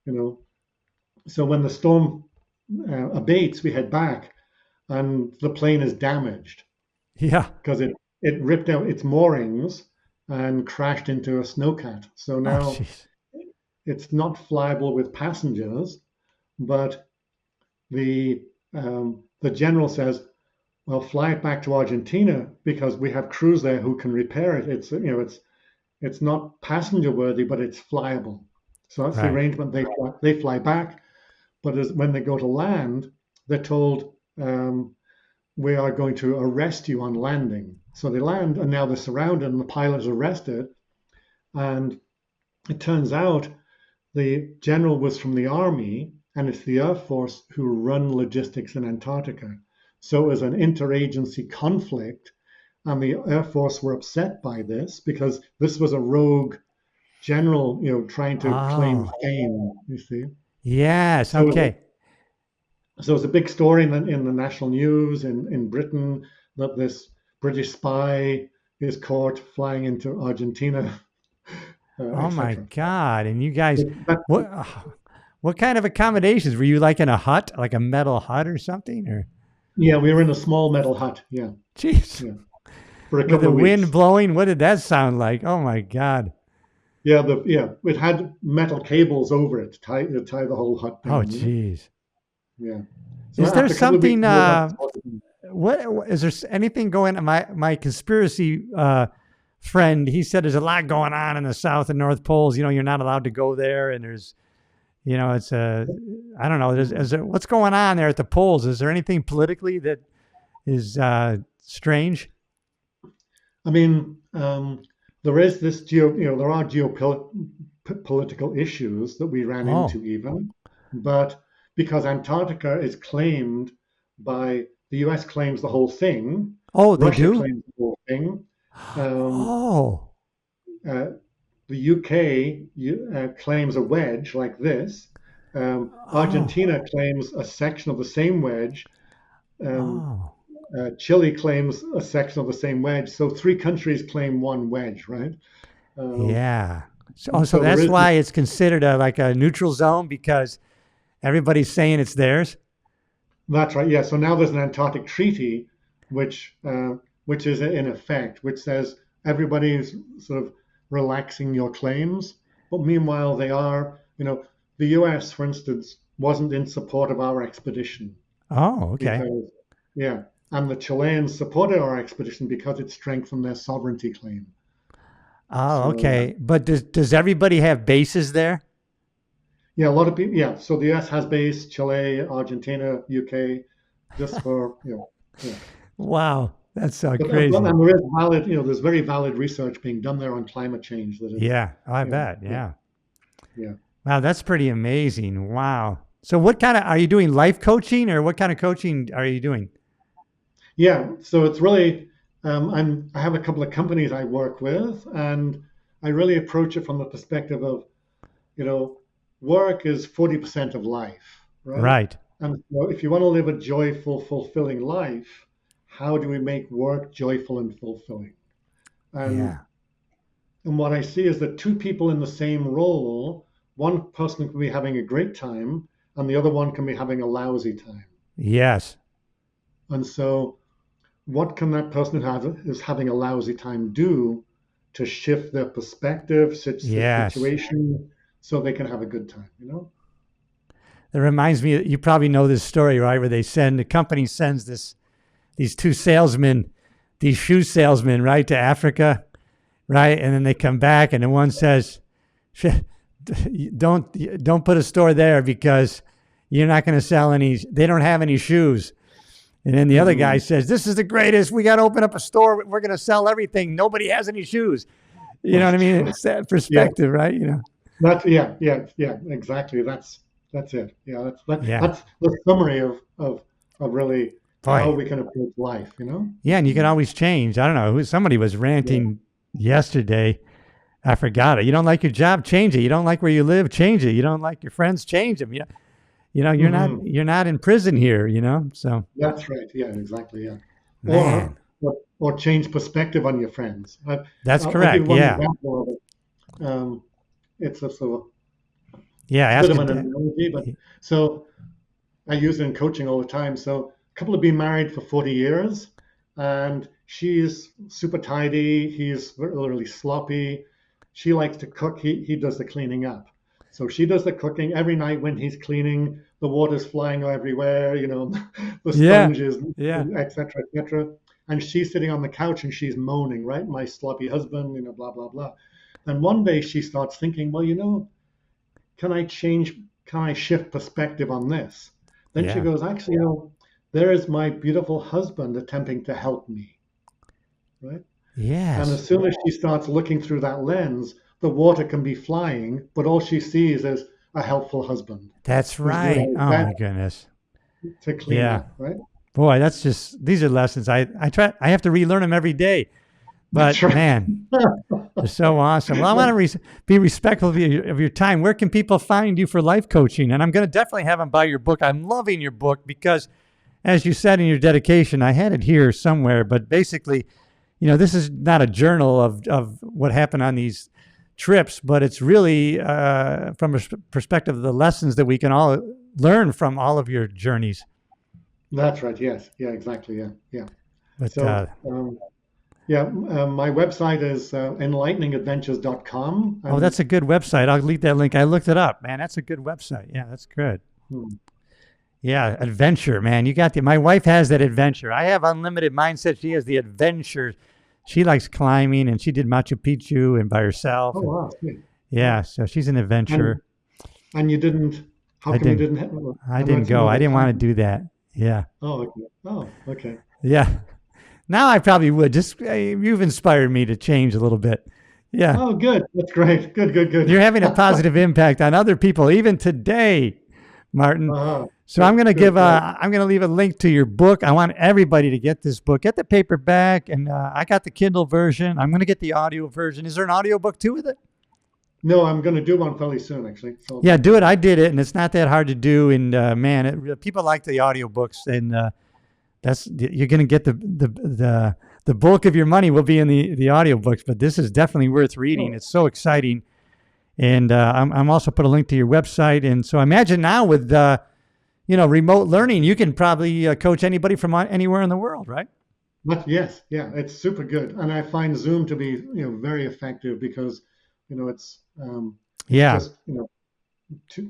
you know. So when the storm abates, we head back, and the plane is damaged Yeah. because it ripped out its moorings and crashed into a snowcat. So Oh now jeez. it's not flyable with passengers, but the general says, "Well, fly it back to Argentina because we have crews there who can repair it. It's not passenger worthy, but it's flyable." So that's the Right. arrangement. They fly back, but when they go to land, they're told um, we are going to arrest you on landing. So they land, and now they're surrounded, and the pilot's arrested. And it turns out the general was from the Army, and it's the Air Force who run logistics in Antarctica. So it was an interagency conflict, and the Air Force were upset by this because this was a rogue general, trying to claim Oh, fame, you see. yes. So, Okay. so it's a big story in the national news in Britain that this British spy is caught flying into Argentina, Oh my etc. God. And you guys, what what kind of accommodations? Were you like in a hut, like a metal hut or something? Or Yeah, we were in a small metal hut. Yeah, jeez, yeah, for a with couple the of wind weeks. blowing, what did that sound like? Oh my God. Yeah, it had metal cables over it to tie the whole hut Oh down. geez. Yeah. So Is there after a couple of weeks, something we were back sorted. what is there anything going on? My conspiracy friend, he said there's a lot going on in the South and North Poles. You're not allowed to go there, and there's it's a I don't know. Is there, what's going on there at the poles? Is there anything politically that is strange? I mean, there is this there are geopolitical issues that we ran Oh, into even, but because Antarctica is claimed by the US claims the whole thing, oh, they Russia do. claims the whole thing, um, Oh, uh, the UK claims a wedge like this. oh, Argentina claims a section of the same wedge. Um, oh. Chile claims a section of the same wedge. So three countries claim one wedge, right? Um, Yeah. So, and so so there that's is this, why it's considered like a neutral zone because everybody's saying it's theirs. that's right. Yeah. So now there's an Antarctic treaty, which which is in effect, which says everybody is sort of relaxing your claims, but meanwhile they are, the U.S., for instance, wasn't in support of our expedition Oh, okay. because, yeah, and the Chileans supported our expedition because it strengthened their sovereignty claim. Oh, So yeah. okay. But does everybody have bases there? Yeah, a lot of people. Yeah, so the U.S. has base, Chile, Argentina, UK, just for yeah. Wow, that's so But crazy. and there is valid, there's very valid research being done there on climate change. That is, Yeah, I you know, bet. yeah, Yeah. yeah, Wow, that's pretty amazing. Wow. So what kind of are you doing life coaching or what kind of coaching are you doing? yeah. So it's really, I have a couple of companies I work with, and I really approach it from the perspective of, you know, work is 40% of life, right? Right. And so if you want to live a joyful, fulfilling life, how do we make work joyful and fulfilling? And Yeah. and what I see is that two people in the same role, one person can be having a great time, and the other one can be having a lousy time. Yes. And so, what can that person who is having a lousy time do to shift their perspective, Yes. situation, so they can have a good time? It reminds me you probably know this story, right? Where the company sends these two salesmen, these shoe salesmen, right, to Africa, right? And then they come back and the one says, don't put a store there because you're not going to sell any, they don't have any shoes. And then the other guy Mhm. says, this is the greatest. We got to open up a store. We're going to sell everything. Nobody has any shoes. You know what I mean? It's that Yeah, perspective, right? yeah, exactly. That's it. Yeah, Yeah. that's the summary of really how Boy. we can approach life. Yeah. And you can always change. I don't know. Somebody was Yeah. ranting yesterday. I forgot it. You don't like your job, change it. You don't like where you live, change it. You don't like your friends, change them. Hmm. You're not in prison here. So That's right. Yeah, exactly. Yeah. Or man, or change perspective on your friends. that's I'll give you correct. one Yeah. example of it. It's a sort of Yeah. it's a bit Ask of an it. analogy, but so I use it in coaching all the time. So a couple have been married for 40 years, and she's super tidy. He's really sloppy. She likes to cook. He does the cleaning up. So she does the cooking every night when he's cleaning. The water's flying everywhere, the Yeah. sponges, Yeah. etc., etc. And she's sitting on the couch and she's moaning, right? My sloppy husband, blah blah blah. And one day she starts thinking, well, can I change? Can I shift perspective on this? Then she Yeah. goes, actually, there is my beautiful husband attempting to help me, right? Yes. And as soon as she starts looking through that lens, the water can be flying, but all she sees is a helpful husband. That's who's doing right. his Oh best my goodness. to clean Yeah. it, right? Boy, these are lessons. I have to relearn them every day. But That's right. man, they're so awesome. Well, I want to be respectful of your time. Where can people find you for life coaching? And I'm going to definitely have them buy your book. I'm loving your book because, as you said in your dedication, I had it here somewhere, but basically, this is not a journal of what happened on these trips, but it's really from a perspective of the lessons that we can all learn from all of your journeys. That's right. Yes. Yeah, exactly. Yeah. But, So, my website is enlighteningadventures.com. oh, that's a good website. I'll leave that link. I looked it up, man. That's a good website. Yeah, that's good. Yeah, adventure, man. You got my wife has that adventure. I have unlimited mindset. She has the adventure. She likes climbing, and she did Machu Picchu and by herself. Oh, wow. Yeah, so she's an adventurer. And you didn't, I didn't go. I didn't want to do that. Yeah. Oh, okay. Oh, okay. Yeah. Now I probably would. Just you've inspired me to change a little bit. Yeah. Oh, good. That's great. Good. You're having a positive impact on other people, even today, Martyn. So I'm going to leave a link to your book. I want everybody to get this book. Get the paperback, and I got the Kindle version. I'm going to get the audio version. Is there an audio book too with it? No, I'm going to do one fairly soon, actually. So. Yeah, do it. I did it, and it's not that hard to do. And man, people like the audiobooks, and you're going to get the bulk of your money will be in the audiobooks. But this is definitely worth reading. It's so exciting, and I'm also put a link to your website. And so imagine now with remote learning, you can probably coach anybody from anywhere in the world, right? Yes, yeah, it's super good, and I find Zoom to be very effective because it's just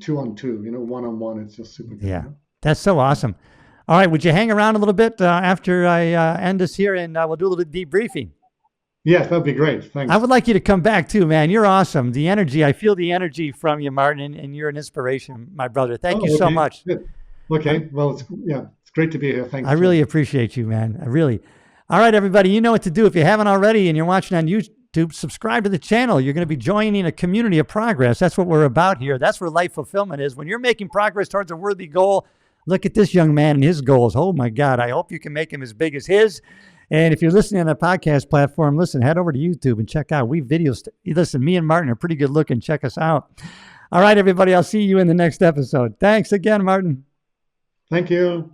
two on two, one on one. It's just super good. Yeah, that's so awesome. All right, would you hang around a little bit after I end this here, and we'll do a little debriefing? Yes, that'd be great. Thanks. I would like you to come back too, man. You're awesome. The energy, I feel the energy from you, Martyn, and you're an inspiration, my brother. Thank you so much. Good. Okay, well, it's great to be here. Thanks. I really appreciate you, man. I really. All right, everybody, you know what to do. If you haven't already and you're watching on YouTube, subscribe to the channel. You're going to be joining a community of progress. That's what we're about here. That's where life fulfillment is. When you're making progress towards a worthy goal, look at this young man and his goals. Oh, my God. I hope you can make them as big as his. And if you're listening on a podcast platform, listen, head over to YouTube and check out. Listen, me and Martyn are pretty good looking. Check us out. All right, everybody. I'll see you in the next episode. Thanks again, Martyn. Thank you.